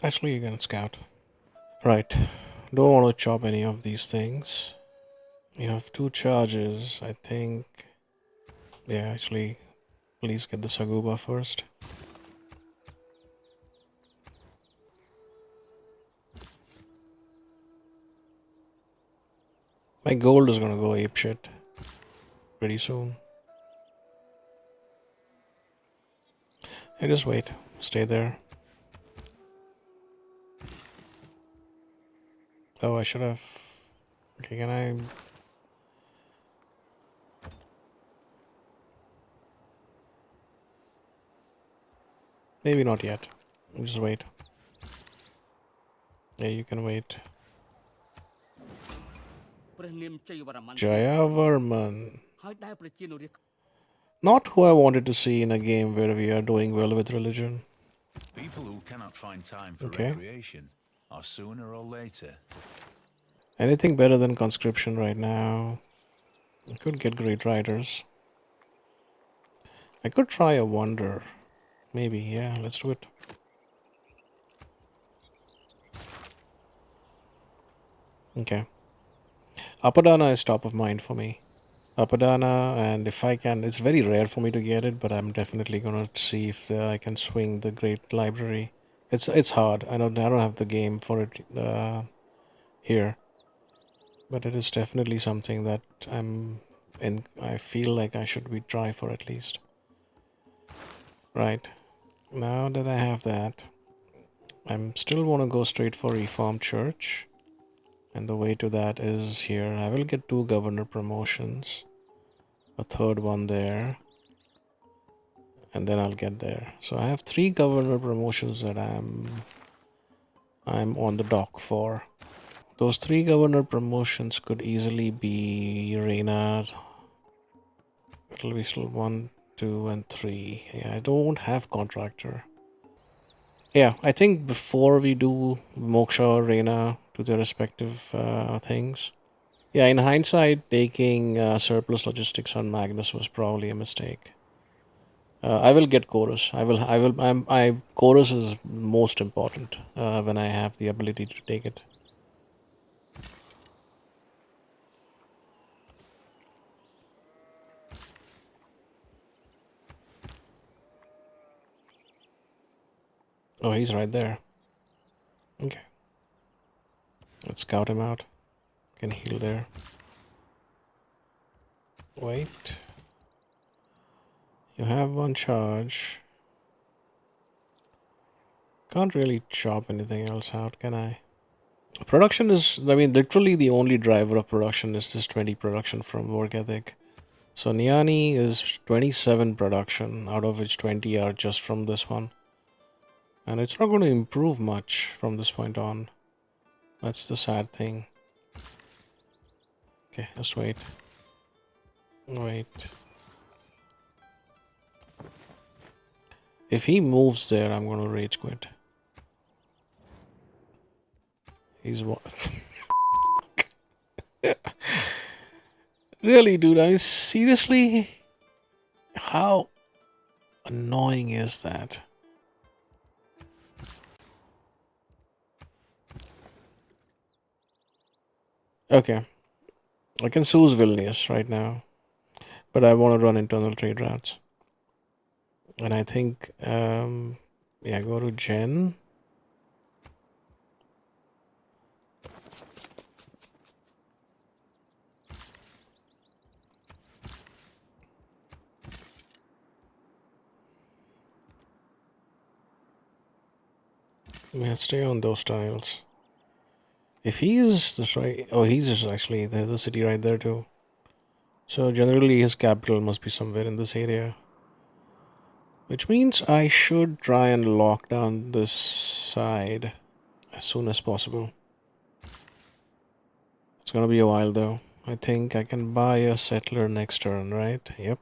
Speaker 1: Actually, you can scout. Right. Don't want to chop any of these things. You have 2 charges, I think. Yeah, actually, please get the Saguba first. My gold is gonna go apeshit pretty soon. Hey, just wait. Stay there. Oh, I should have... Okay, can I... Maybe not yet. Just wait. Yeah, you can wait. Jayavarman. Not who I wanted to see in a game where we are doing well with religion.
Speaker 2: People who cannot find time for
Speaker 1: Okay.
Speaker 2: recreation are sooner or later.
Speaker 1: Anything better than conscription right now? I could get great riders. I could try a wonder. Maybe, yeah, let's do it. Okay. Apadana is top of mind for me. Apadana, and if I can, it's very rare for me to get it, but I'm definitely gonna see if I can swing the Great Library. It's hard. I don't have the game for it here, but it is definitely something that I feel like I should be try for at least. Right. Now that I have that, I'm still want to go straight for Reformed Church. And the way to that is here. I will get 2 governor promotions. A 3rd one there. And then I'll get there. So I have 3 governor promotions that I'm on the dock for. Those 3 governor promotions could easily be Reynard. It'll be still 1, 2, and 3. Yeah, I don't have contractor. Yeah, I think before we do Moksha or Reina to their respective things. Yeah, in hindsight, taking surplus logistics on Magnus was probably a mistake. I will get chorus. Chorus is most important when I have the ability to take it. Oh, he's right there. Okay. Let's scout him out. Can heal there. Wait. You have 1 charge. Can't really chop anything else out, can I? Production is, I mean, literally the only driver of production is this 20 production from work ethic. So Niani is 27 production, out of which 20 are just from this one. And it's not going to improve much from this point on. That's the sad thing. Okay, just wait. Wait. If he moves there, I'm going to rage quit. He's what? Really, dude? I mean, seriously? How annoying is that? Okay. I can choose Vilnius right now, but I want to run internal trade routes. And I think, yeah, go to Gen. Yeah, stay on those tiles. If he's this right, oh, he's just actually there's a city right there too. So generally, his capital must be somewhere in this area, which means I should try and lock down this side as soon as possible. It's gonna be a while though. I think I can buy a settler next turn, right? Yep,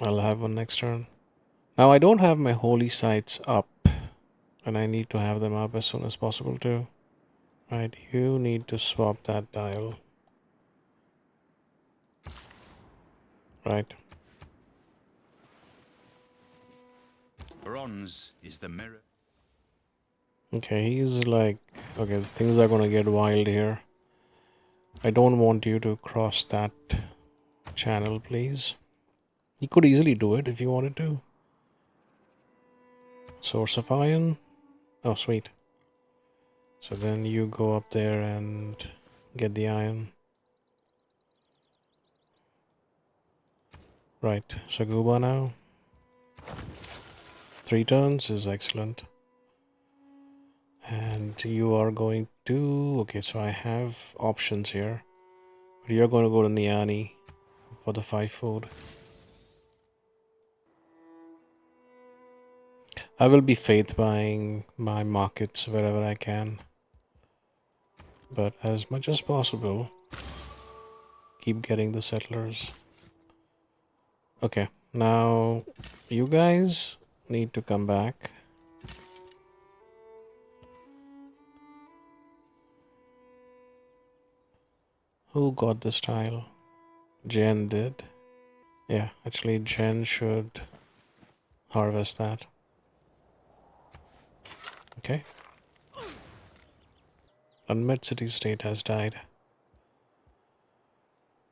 Speaker 1: I'll have one next turn. Now I don't have my holy sites up, and I need to have them up as soon as possible too. Right, you need to swap that dial. Right.
Speaker 2: Bronze is the mirror.
Speaker 1: Okay, he's like, okay, things are gonna get wild here. I don't want you to cross that channel, please. He could easily do it if he wanted to. Source of iron. Oh, sweet. So then you go up there and get the iron. Right, Saguba now. 3 turns is excellent. And you are going to... Okay, so I have options here. You're going to go to Niani for the 5 food. I will be faith buying my markets wherever I can. But as much as possible, keep getting the settlers. Okay, now you guys need to come back. Who got this tile? Jen did. Yeah, actually Jen should harvest that. Okay. Unmet city state has died.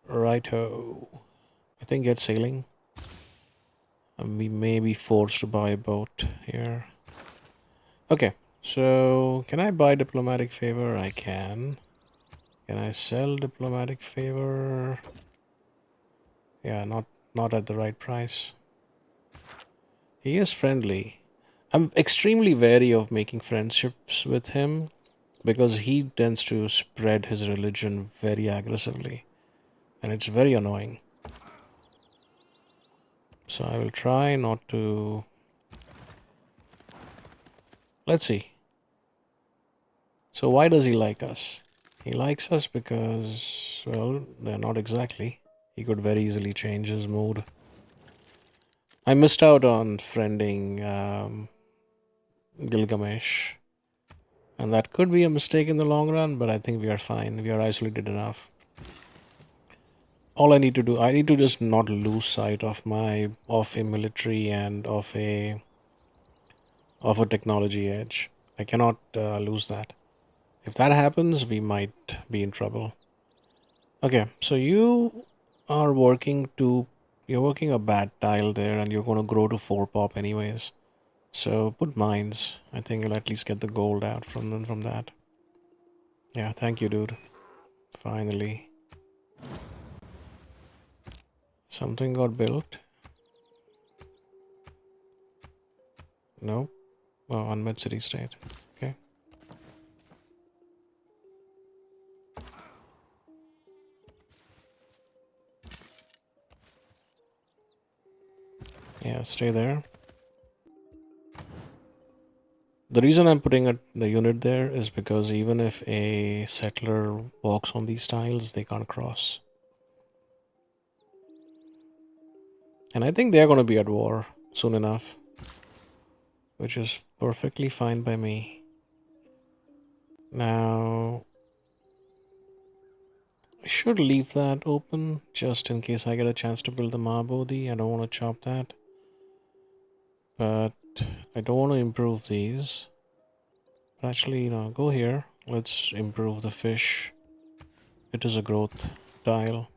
Speaker 1: Righto. I think get sailing. And we may be forced to buy a boat here. Okay, so can I buy diplomatic favor? I can. Can I sell diplomatic favor? Yeah, not at the right price. He is friendly. I'm extremely wary of making friendships with him because he tends to spread his religion very aggressively and it's very annoying. So I will try not to. Let's see. So why does he like us? He likes us because, well, they're not exactly. He could very easily change his mood. I missed out on friending Gilgamesh. And that could be a mistake in the long run, but I think we are fine. We are isolated enough. All I need to do, I need to just not lose sight of a military and of a technology edge. I cannot lose that. If that happens, we might be in trouble. Okay, so you're working a bad tile there, and you're gonna grow to 4 pop anyways. So put mines. I think you'll at least get the gold out from that. Yeah, thank you, dude. Finally. Something got built? No? Oh, unmet city state. Okay. Yeah, stay there. The reason I'm putting the unit there is because even if a settler walks on these tiles, they can't cross. And I think they're going to be at war soon enough, which is perfectly fine by me. Now, I should leave that open just in case I get a chance to build the Mabodhi. I don't want to chop that. But I don't want to improve these. But actually, go here. Let's improve the fish. It is a growth. tile.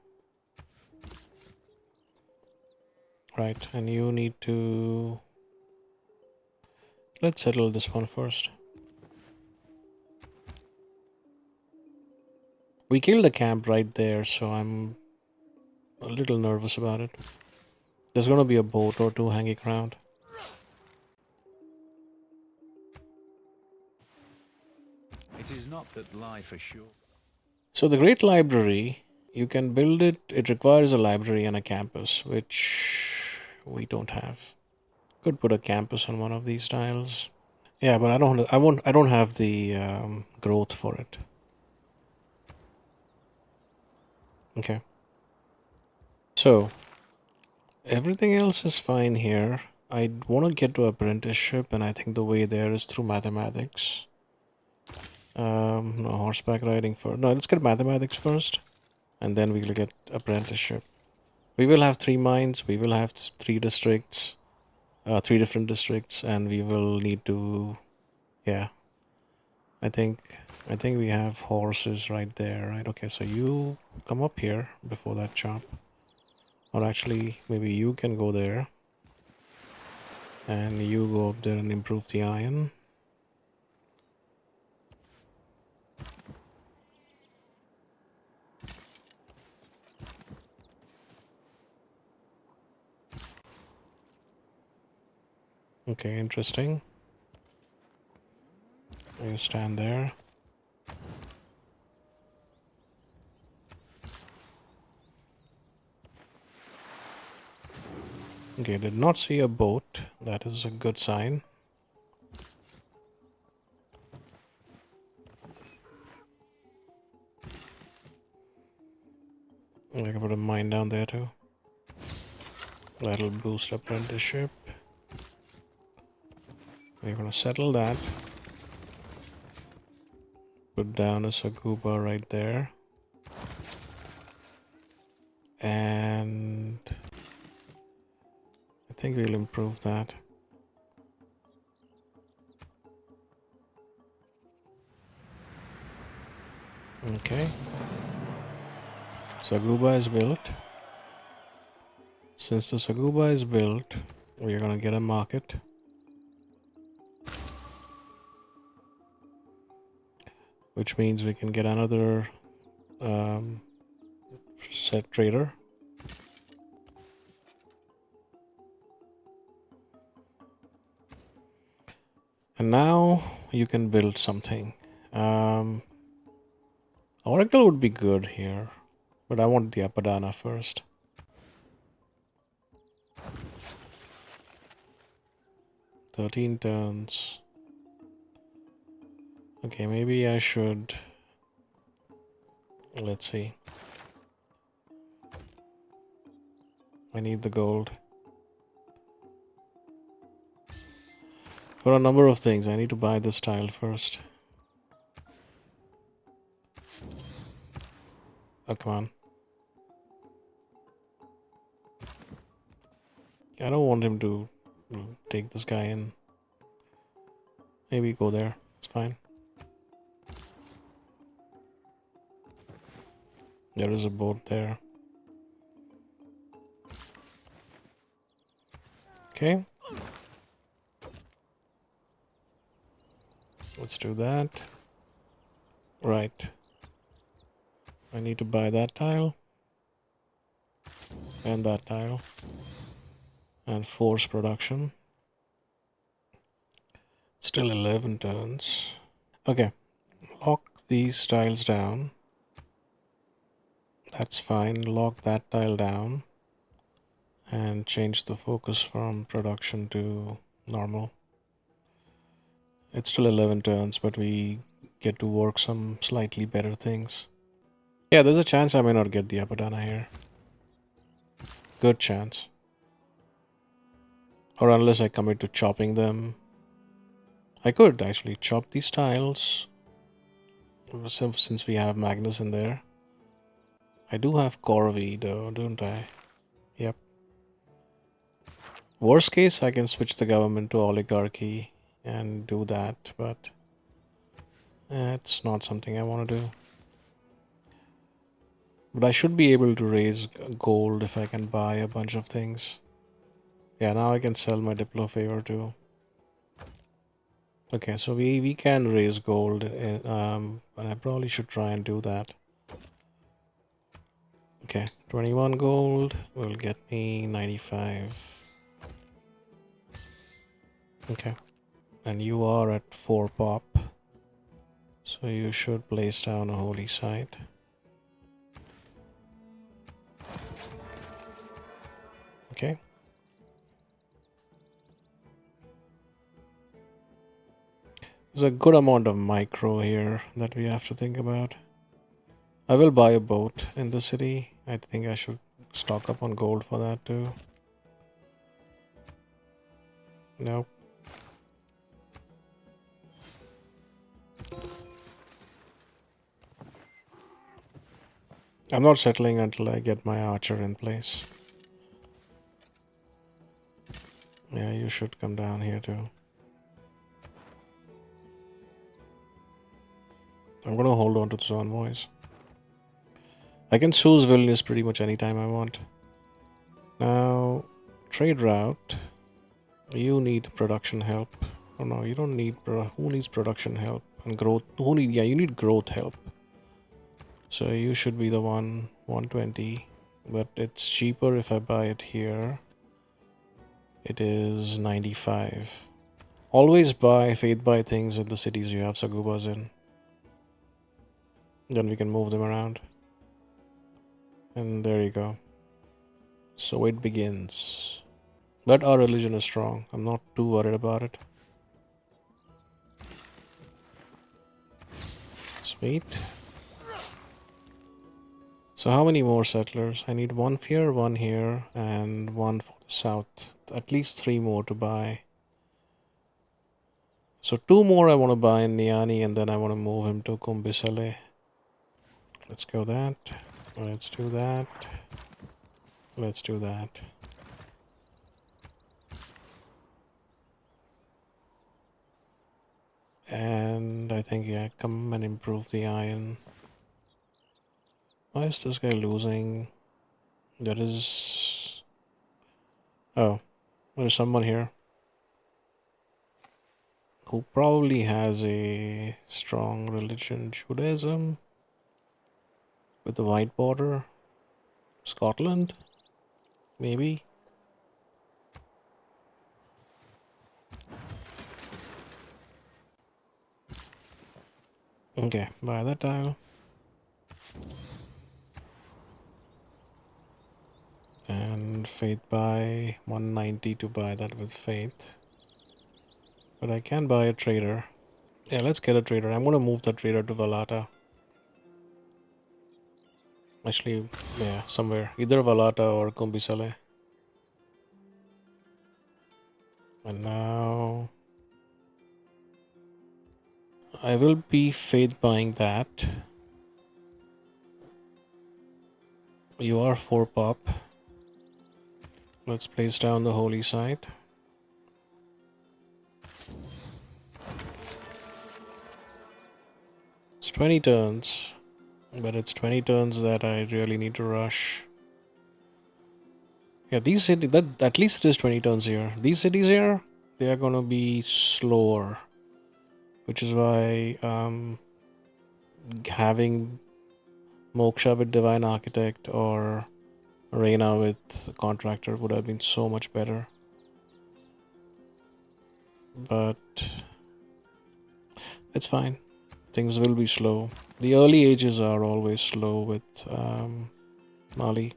Speaker 1: Right, and you need to... Let's settle this one first. We killed the camp right there, so I'm a little nervous about it. There's gonna be a boat or two hanging around.
Speaker 2: It is not that life assures.
Speaker 1: So the Great Library, you can build it. It requires a library and a campus, which we don't have. Could put a campus on one of these tiles. Yeah, but I don't. I won't. I don't have the growth for it. Okay. So everything else is fine here. I want to get to apprenticeship, and I think the way there is through mathematics. No horseback riding for. No, let's get mathematics first, and then we'll get apprenticeship. We will have 3 mines. We will have 3 districts, 3 different districts, and we will need to. Yeah, I think. I think we have horses right there, right? Okay, so you come up here before that chop. Or actually, maybe you can go there. And you go up there and improve the iron. Okay, interesting. You stand there. Okay, did not see a boat. That is a good sign. I can put a mine down there too. That'll boost apprenticeship. We're gonna settle that. Put down a Saguba right there. And I think we'll improve that. Okay. Saguba is built. Since the Saguba is built, we're gonna get a market. Which means we can get another set trader. And now you can build something. Oracle would be good here, but I want the Apadana first. "13 turns. Okay, maybe I should... Let's see. I need the gold. For a number of things, I need to buy this tile first. Oh, come on. I don't want him to take this guy in. Maybe go there. It's fine. There is a boat there. Okay. Let's do that. Right. I need to buy that tile. And that tile. And force production. Still 11 turns. Okay. Lock these tiles down. That's fine. Lock that tile down. And change the focus from production to normal. It's still 11 turns, but we get to work some slightly better things. Yeah, there's a chance I may not get the Apadana here. Good chance. Or unless I commit to chopping them. I could actually chop these tiles. Since we have Magnus in there. I do have Corvi though, don't I? Yep. Worst case, I can switch the government to oligarchy and do that, but it's not something I want to do. But I should be able to raise gold if I can buy a bunch of things. Yeah, now I can sell my Diplo favor too. Okay, so we can raise gold, and I probably should try and do that. Okay, 21 gold will get me 95. Okay, and you are at 4 pop, so you should place down a holy site. Okay. There's a good amount of micro here that we have to think about. I will buy a boat in the city. I think I should stock up on gold for that too. Nope. I'm not settling until I get my archer in place. Yeah, you should come down here too. I'm gonna hold on to those envoys. I can choose Vilnius pretty much anytime I want. Now, trade route. You need production help. Oh no, you don't need. Who needs production help and growth? Who need? Yeah, you need growth help. So you should be the one 120, but it's cheaper if I buy it here. It is 95. Always buy faith buy things in the cities you have Sagubas in. Then we can move them around. And there you go. So it begins. But our religion is strong. I'm not too worried about it. Sweet. So how many more settlers? I need one here, and one for the south. At least 3 more to buy. So 2 more I want to buy in Niani, and then I want to move him to Kumbisale. Let's go that. Let's do that. Let's do that. And I think, yeah, come and improve the iron. Why is this guy losing? There is... Oh, there's someone here who probably has a strong religion, Judaism, with the white border. Scotland, maybe. Okay, buy that tile. And faith buy 190 to buy that with faith. But I can buy a trader. Yeah, let's get a trader. I'm gonna move the trader to Valata. Actually, yeah, somewhere. Either Valata or Kumbisale. And now I will be faith buying that. You are 4 pop. Let's place down the holy site. It's 20 turns. But it's 20 turns that I really need to rush. Yeah, these cities, that at least it is 20 turns here. These cities here, they are gonna be slower. Which is why having Moksha with Divine Architect or Reina with Contractor would have been so much better. But it's fine. Things will be slow. The early ages are always slow with Mali.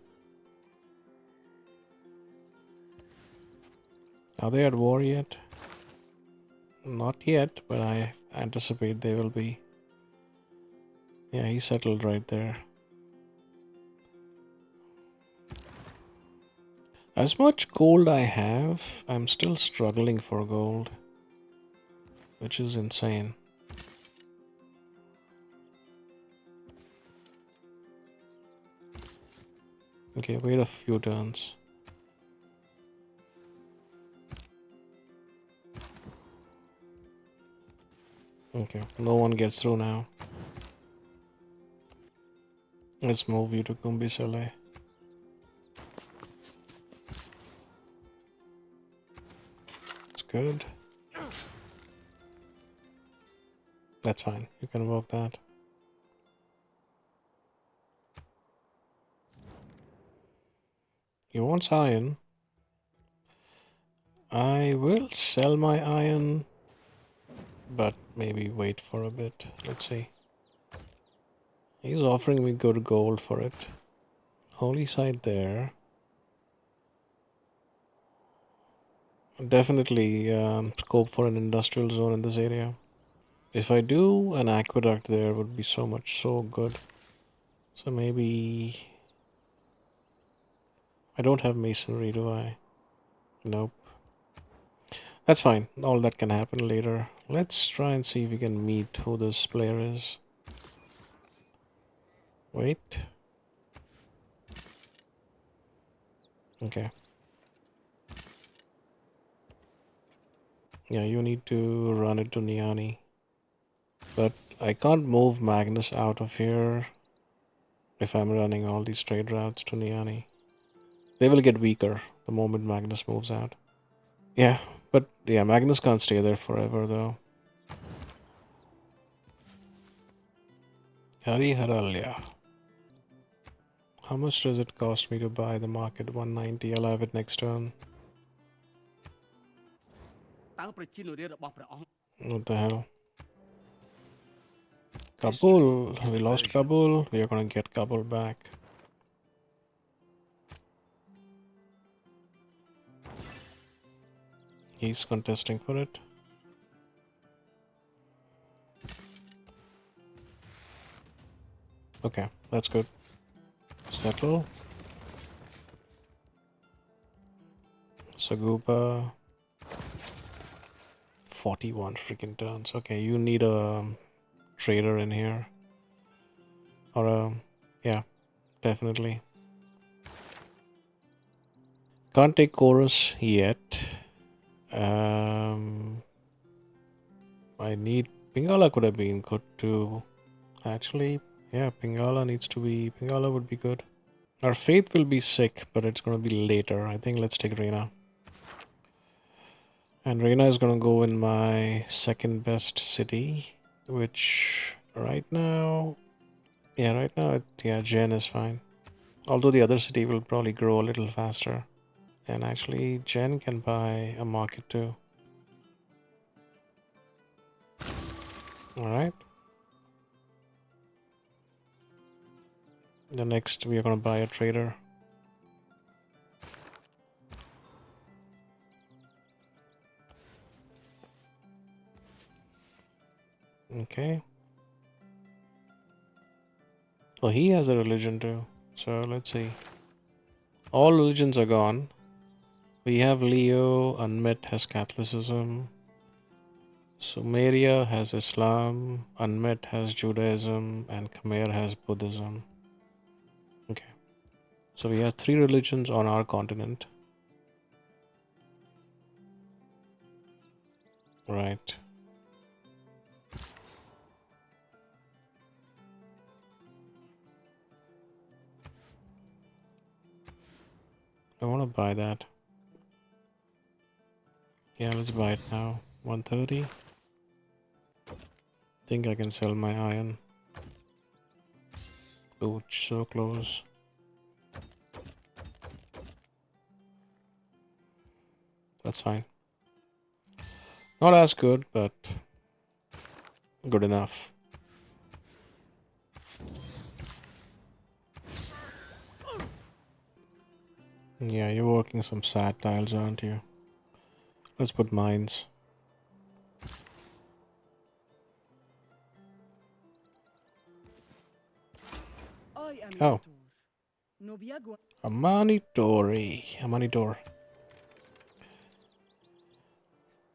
Speaker 1: Are they at war yet? Not yet, but I anticipate they will be. Yeah, he settled right there. As much gold I have, I'm still struggling for gold, which is insane. Okay, wait a few turns. Okay, no one gets through now. Let's move you to Kumbisale. It's good. That's fine. You can work that. He wants iron. I will sell my iron, but maybe wait for a bit. Let's see. He's offering me good gold for it. Holy site there. Definitely scope for an industrial zone in this area. If I do an aqueduct there, would be so good. So maybe I don't have masonry, do I? Nope. That's fine. All that can happen later. Let's try and see if we can meet who this player is. Wait. Okay. Yeah, you need to run it to Niani. But I can't move Magnus out of here if I'm running all these trade routes to Niani. They will get weaker the moment Magnus moves out. Yeah, but yeah, Magnus can't stay there forever though. Hari Haralya. How much does it cost me to buy the market? 190. I'll have it next turn. What the hell?
Speaker 2: History
Speaker 1: Kabul.
Speaker 2: is
Speaker 1: We
Speaker 2: the
Speaker 1: lost
Speaker 2: version of
Speaker 1: Kabul. We are gonna get Kabul back. He's contesting for it. Okay, that's good. Settle. Saguba. 41 freaking turns. Okay, you need a trader in here. Or a... yeah, definitely. Can't take chorus yet. I need... Pingala could have been good too. Actually, yeah, Pingala needs to be... Pingala would be good. Our faith will be sick, but it's gonna be later. I think let's take Reina. And Reina is gonna go in my second best city, which right now... yeah, right now, yeah, Jen is fine. Although the other city will probably grow a little faster. And actually, Jen can buy a market too. Alright. The next, we are going to buy a trader. Okay. Well, he has a religion too. So let's see. All religions are gone. We have Leo, Unmet has Catholicism. Sumeria has Islam, Unmet has Judaism, and Khmer has Buddhism. Okay. So we have 3 religions on our continent. Right. I want to buy that. Yeah, let's buy it now. 130. Think I can sell my iron. Oh, so close. That's fine. Not as good, but good enough. Yeah, you're working some sad tiles, aren't you? Let's put mines. Oh, Amanitori.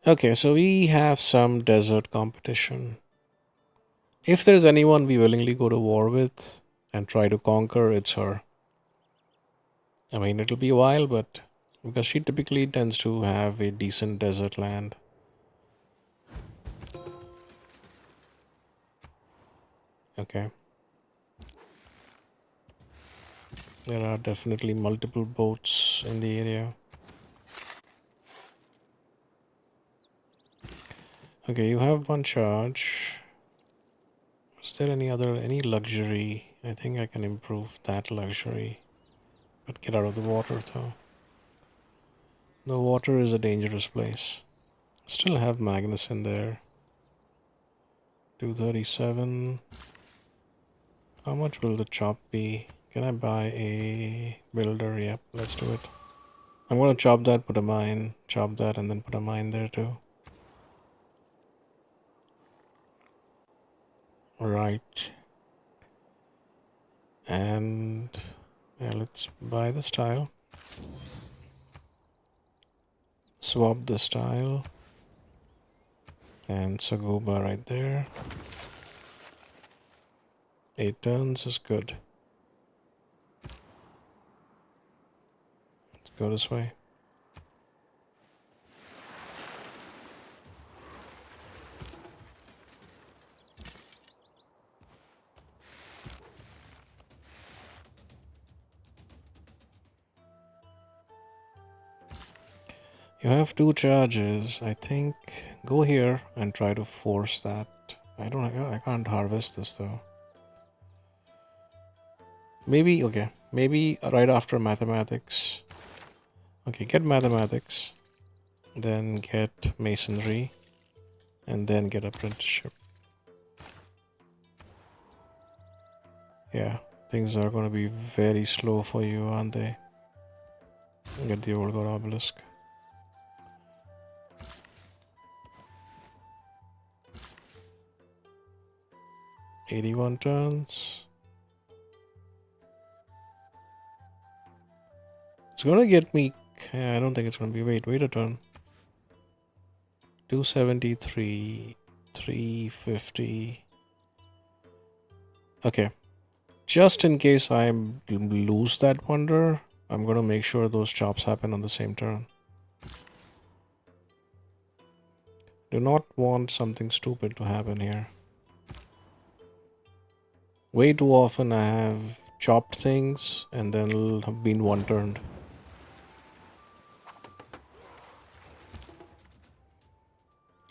Speaker 1: Okay, so we have some desert competition. If there's anyone we willingly go to war with and try to conquer, it's her. I mean, it'll be a while, but because she typically tends to have a decent desert land. Okay. There are definitely multiple boats in the area. Okay, you have one charge. Is there any luxury? I think I can improve that luxury. But get out of the water though. The water is a dangerous place. Still have Magnus in there. 237. How much will the chop be? Can I buy a builder? Yep, let's do it. I'm gonna chop that, put a mine, chop that, and then put a mine there too. Right. And yeah, let's buy the style. Swap the style. And Sagoba right there. 8 turns is good. Let's go this way. You have 2 charges. I think go here and try to force that. I can't harvest this though. Maybe okay. Maybe right after mathematics. Okay, get mathematics. Then get masonry. And then get apprenticeship. Yeah, things are gonna be very slow for you, aren't they? Get the old god obelisk. 81 turns. It's gonna get me. I don't think it's gonna be. Wait a turn. 273, 350. Okay. Just in case I lose that wonder, I'm gonna make sure those chops happen on the same turn. Do not want something stupid to happen here. Way too often I have chopped things and then it'll have been one turned.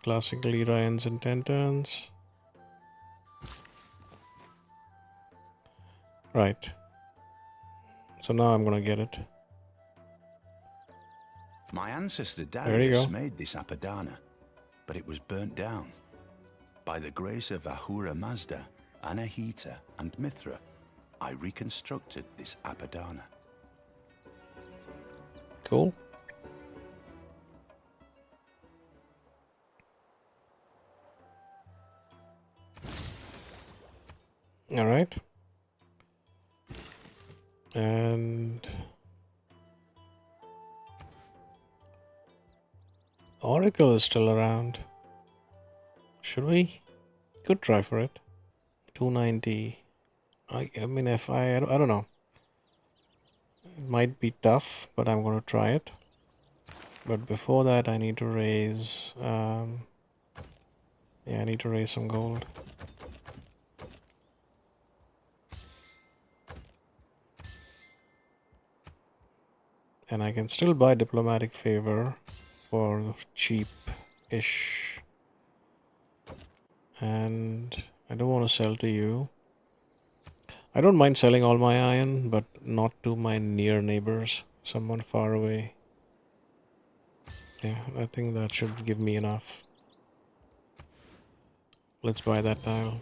Speaker 1: Classic Lira ends in 10 turns. Right. So now I'm gonna get it.
Speaker 2: My ancestor
Speaker 1: There you
Speaker 2: Darius
Speaker 1: go.
Speaker 2: made this Apadana, but it was burnt down. By the grace of Ahura Mazda, Anahita, and Mithra, I reconstructed this Apadana.
Speaker 1: Cool. All right. And Oracle is still around. Should we? Could try for it. 290. I mean, if I don't know. It might be tough, but I'm going to try it. But before that, I need to raise. Yeah, I need to raise some gold. And I can still buy diplomatic favor for cheap-ish. And I don't want to sell to you. I don't mind selling all my iron, but not to my near neighbors. Someone far away. Yeah, I think that should give me enough. Let's buy that tile.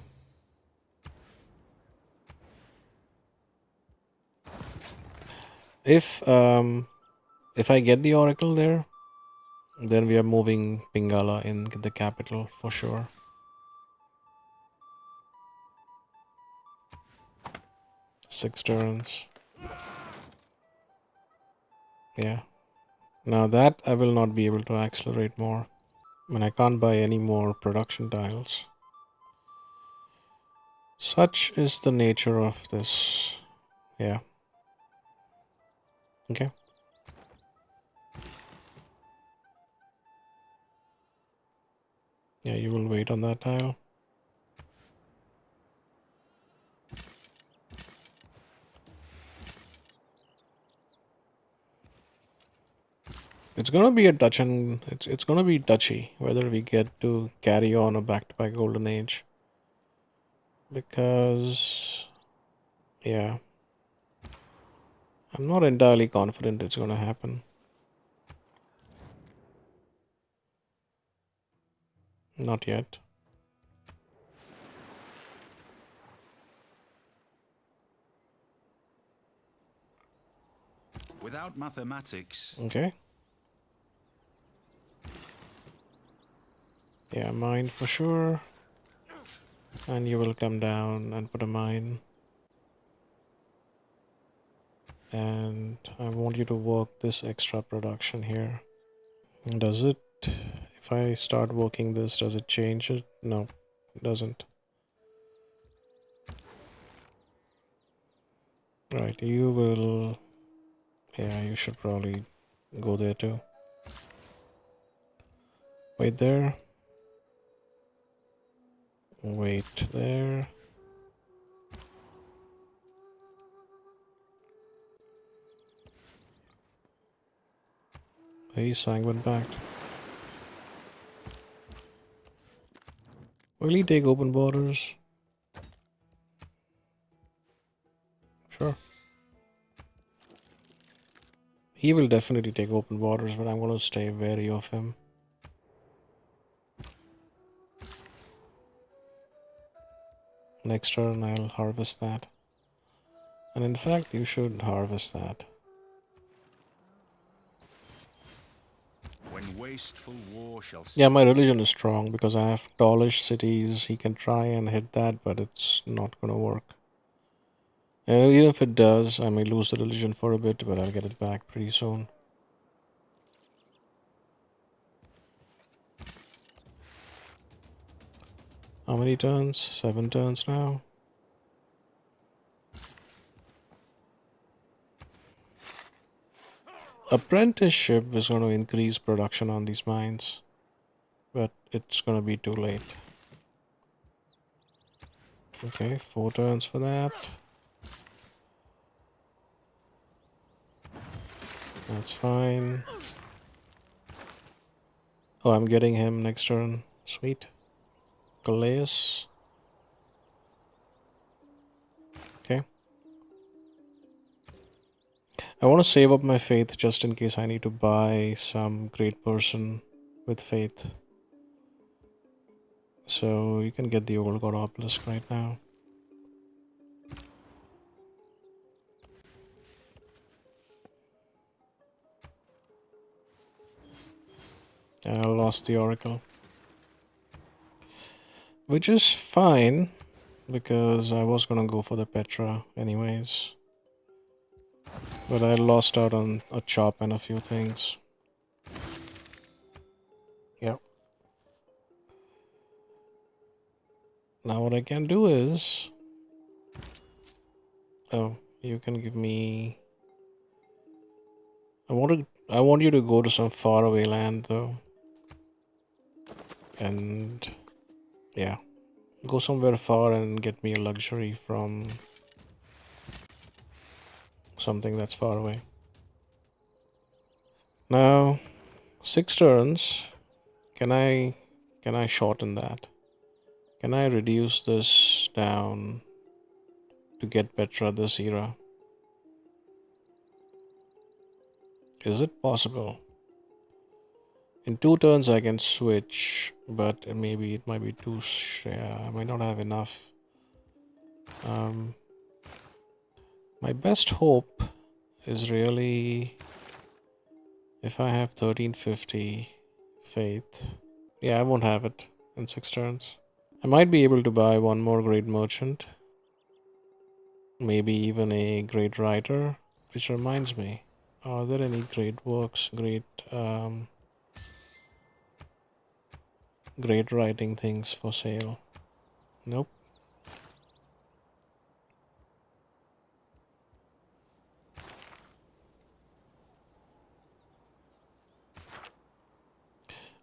Speaker 1: If I get the oracle there, then we are moving Pingala in the capital for sure. Six turns. Yeah. Now that I will not be able to accelerate more. And I can't buy any more production tiles. Such is the nature of this. Yeah. Okay. Yeah, you will wait on that tile. It's gonna be a touch and it's gonna be touchy whether we get to carry on a back-to-back golden age. Because yeah, I'm not entirely confident it's gonna happen. Not yet.
Speaker 2: Without mathematics.
Speaker 1: Okay. Yeah, mine for sure. And you will come down and put a mine. And I want you to work this extra production here. Does it? If I start working this, does it change it? No, it doesn't. Right, you will. Yeah, you should probably go there too. Wait there. Wait there. Hey, sanguine pact. Will he take open borders? Sure. He will definitely take open borders, but I'm gonna stay wary of him. Next turn, I'll harvest that. And in fact, you should harvest that.
Speaker 2: When wasteful war shall
Speaker 1: Yeah, my religion is strong because I have tallish cities. He can try and hit that, but it's not gonna work. Even if it does, I may lose the religion for a bit, but I'll get it back pretty soon. How many turns? 7 turns now. Apprenticeship is going to increase production on these mines, but it's going to be too late. Okay, 4 turns for that. That's fine. Oh, I'm getting him next turn. Sweet. Calais. Okay. I want to save up my faith just in case I need to buy some great person with faith. So you can get the old god obelisk right now. I lost the oracle. Which is fine, because I was gonna go for the Petra anyways. But I lost out on a chop and a few things. Yep. Now what I can do is... Oh, you can give me... I want you to go to some faraway land though. And... yeah. Go somewhere far and get me a luxury from... something that's far away. Now, 6 turns. Can I shorten that? Can I reduce this down to get Petra this era? Is it possible? In 2 turns I can switch, but maybe it might be too... yeah, I might not have enough. My best hope is really if I have 1350 faith. Yeah, I won't have it in 6 turns. I might be able to buy one more great merchant. Maybe even a great writer. Which reminds me, are there any great works, great writing things for sale? Nope.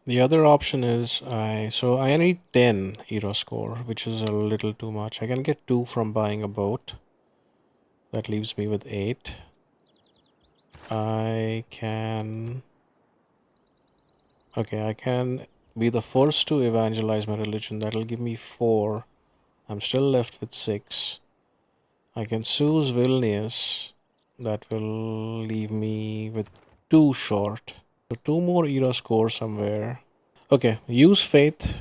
Speaker 1: The other option is I need 10 era score, which is a little too much. I can get 2 from buying a boat. That leaves me with 8. I can Okay, I can be the first to evangelize my religion. That'll give me 4. I'm still left with 6. I can choose Vilnius. That will leave me with 2 short. So 2 more era score somewhere. Okay, use faith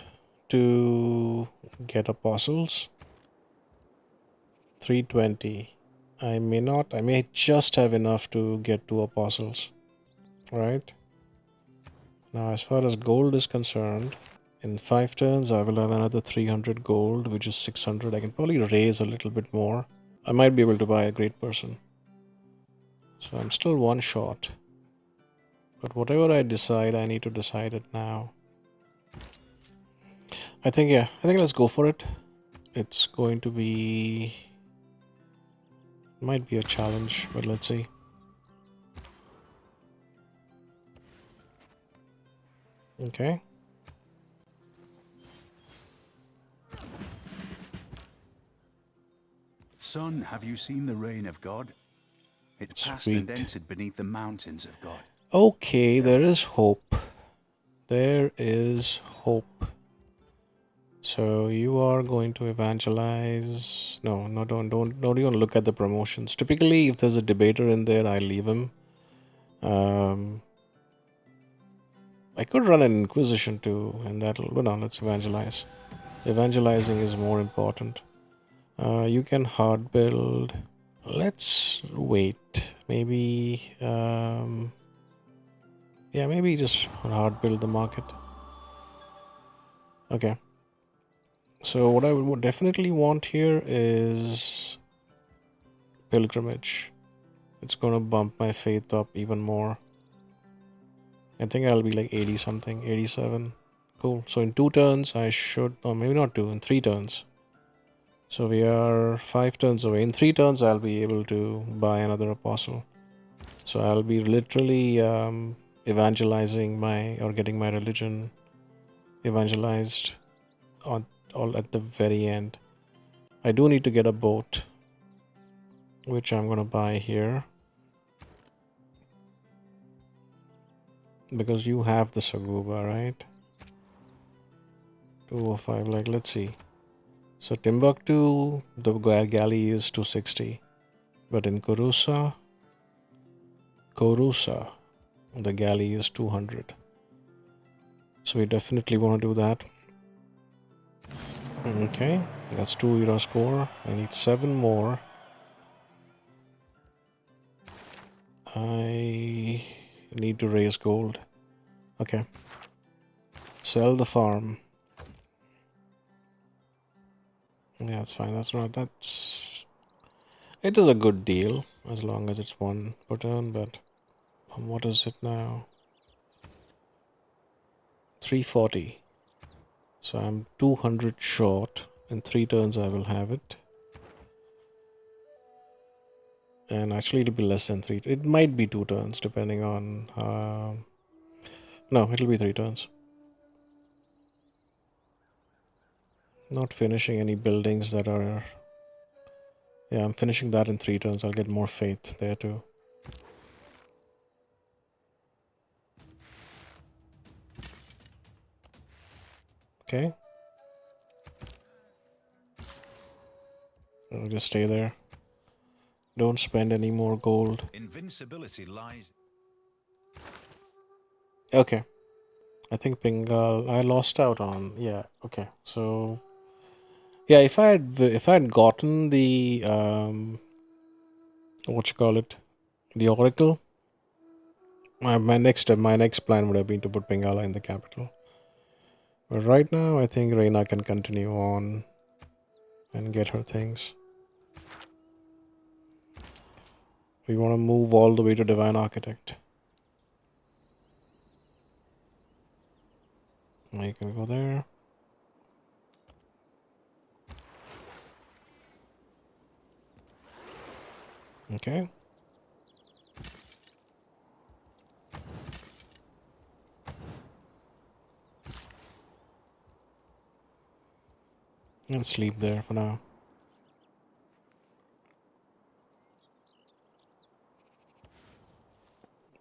Speaker 1: to get apostles. 320. I may not, I may just have enough to get 2 apostles. Right? Now, as far as gold is concerned, in 5 turns I will have another 300 gold, which is 600. I can probably raise a little bit more. I might be able to buy a great person. So I'm still 1 short. But whatever I decide, I need to decide it now. I think, yeah, I think let's go for it. It's going to be... Might be a challenge, but let's see. Okay.
Speaker 2: Son, have you seen the reign of God? It passed and
Speaker 1: Sweet.
Speaker 2: entered beneath the mountains of God.
Speaker 1: Okay, there is hope. There is hope. So you are going to evangelize. No, no, don't even look at the promotions. Typically, if there's a debater in there, I leave him. I could run an inquisition too, and that'll. Well, no, let's evangelize. Evangelizing is more important. You can hard build. Let's wait. Maybe. Yeah, maybe just hard build the market. Okay. So what I would definitely want here is pilgrimage. It's gonna bump my faith up even more. I think I'll be like 80 something, 87. Cool. So in 2 turns I should, or maybe not 2, in 3 turns. So we are 5 turns away. In 3 turns I'll be able to buy another apostle. So I'll be literally evangelizing my, or getting my religion evangelized on all at the very end. I do need to get a boat, which I'm gonna buy here. Because you have the Saguba, right? 205, like, let's see. So Timbuktu, the galley is 260. But in Korusa, the galley is 200. So we definitely want to do that. Okay, that's 2 euro score. I need 7 more. I need to raise gold. Okay. Sell the farm. Yeah, that's fine. That's... It is a good deal, as long as it's 1 per turn, but... What is it now? 340. So I'm 200 short. In 3 turns I will have it. And actually it'll be less than 3. It might be 2 turns depending on... no, it'll be 3 turns. Not finishing any buildings that are... Yeah, I'm finishing that in 3 turns. I'll get more faith there too. Okay. I'll just stay there. Don't spend any more gold.
Speaker 2: Invincibility lies.
Speaker 1: Okay. I think Bengal... I lost out on... Yeah, okay. So... Yeah, if I had gotten the... what you call it? The Oracle... my next plan would have been to put Bengala in the capital. But right now, I think Reina can continue on and get her things. We want to move all the way to Divine Architect. You can go there. Okay. And sleep there for now.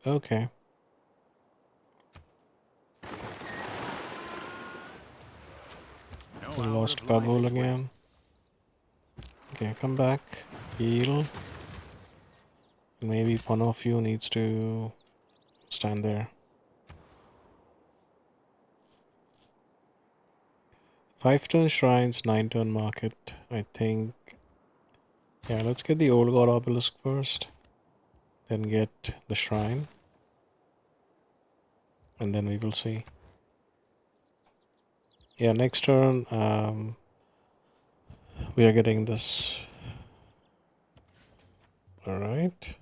Speaker 1: Okay. We lost Kabul again. Okay, come back. Heal. Maybe one of you needs to stand there. 5-turn shrines, 9-turn market. I think. Yeah, let's get the old god obelisk first. Then get the shrine. And then we will see. Yeah, next turn, we are getting this. Alright.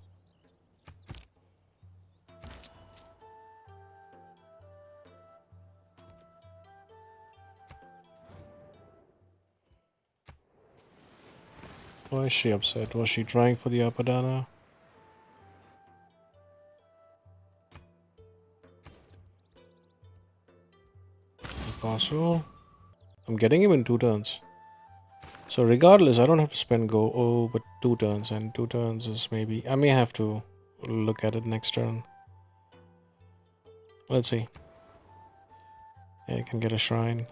Speaker 1: Why is she upset? Was she trying for the Apadana? Impossible. I'm getting him in 2 turns. So regardless, I don't have to spend go. Oh, but 2 turns. And 2 turns is maybe... I may have to look at it next turn. Let's see. Yeah, I can get a shrine.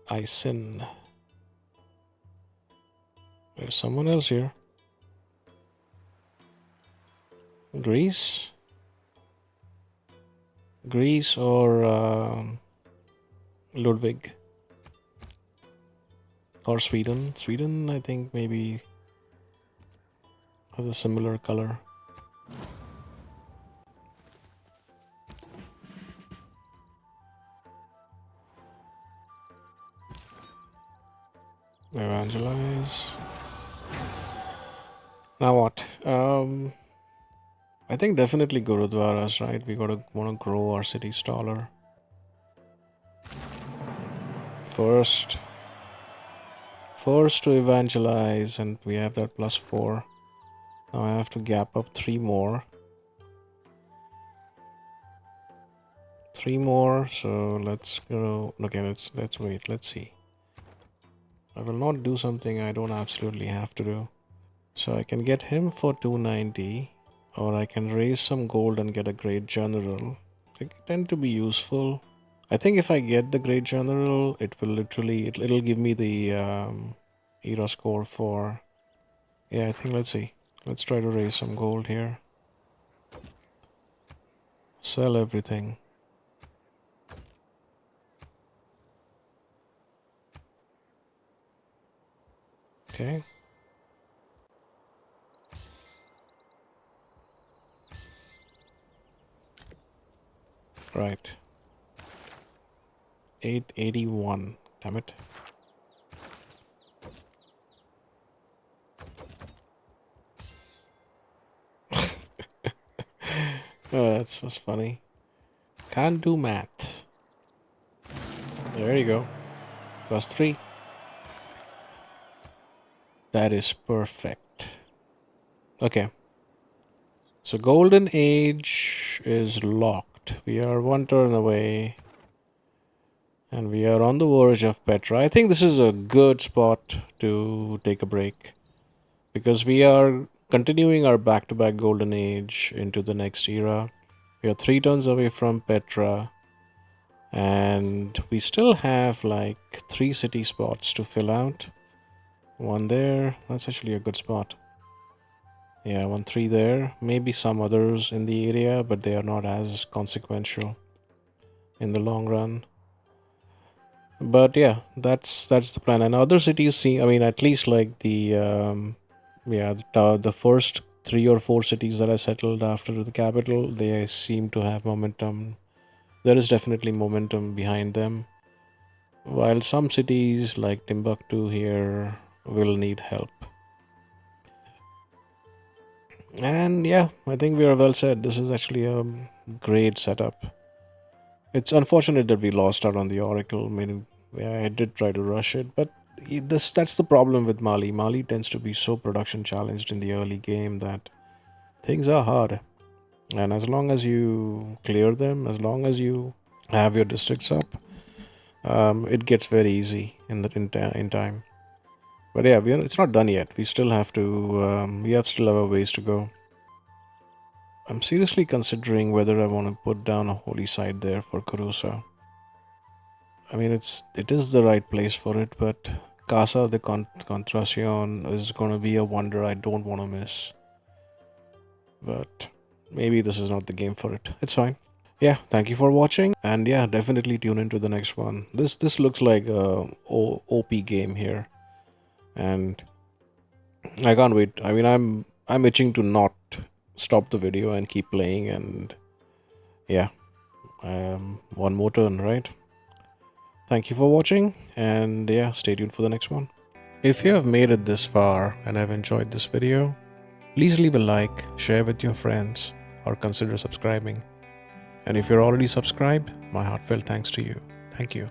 Speaker 1: I sin. There's someone else here. Greece? Greece or Ludwig? Or Sweden? Sweden, I think, maybe has a similar color. Evangelize. Now what? I think definitely Gurudwaras, right? We want to grow our cities taller. First to evangelize, and we have that +4. Now I have to gap up 3 more. 3 more. So let's go. Okay, let's wait. Let's see. I will not do something I don't absolutely have to do. So I can get him for 290, or I can raise some gold and get a great general. They tend to be useful. I think if I get the great general, it will literally it'll give me the era score for. Yeah, I think let's see. Let's try to raise some gold here. Sell everything. Okay. Right. 881. Damn it. Oh, that's just funny. Can't do math. There you go. +3. That is perfect. Okay. So Golden Age is locked. We are 1 turn away. And we are on the verge of Petra. I think this is a good spot to take a break. Because we are continuing our back-to-back Golden Age into the next era. We are 3 turns away from Petra. And we still have like 3 city spots to fill out. 1 there. That's actually a good spot. Yeah, 1, 3 there. Maybe some others in the area, but they are not as consequential in the long run. But yeah, that's the plan. And other cities see. I mean, at least like the the first 3 or 4 cities that I settled after the capital, they seem to have momentum. There is definitely momentum behind them. While some cities like Timbuktu here will need help. And yeah, I think we are well set. This is actually a great setup. It's unfortunate that we lost out on the Oracle. I mean, yeah, I did try to rush it, but that's the problem with Mali. Mali tends to be so production challenged in the early game that things are hard. And as long as you clear them, as long as you have your districts up, it gets very easy in time. But yeah, it's not done yet. We still have to. We have still have a ways to go. I'm seriously considering whether I want to put down a holy site there for Kurusa. I mean, it is the right place for it, but Casa de Contracion is going to be a wonder I don't want to miss. But maybe this is not the game for it. It's fine. Yeah, thank you for watching, and yeah, definitely tune into the next one. This looks like a OP game here, and I can't wait. I mean, I'm itching to not stop the video and keep playing, and yeah, one more turn, right? Thank you for watching, and yeah, stay tuned for the next one. If you have made it this far and have enjoyed this video, please leave a like, share with your friends, or consider subscribing. And if you're already subscribed, my heartfelt thanks to you. Thank you.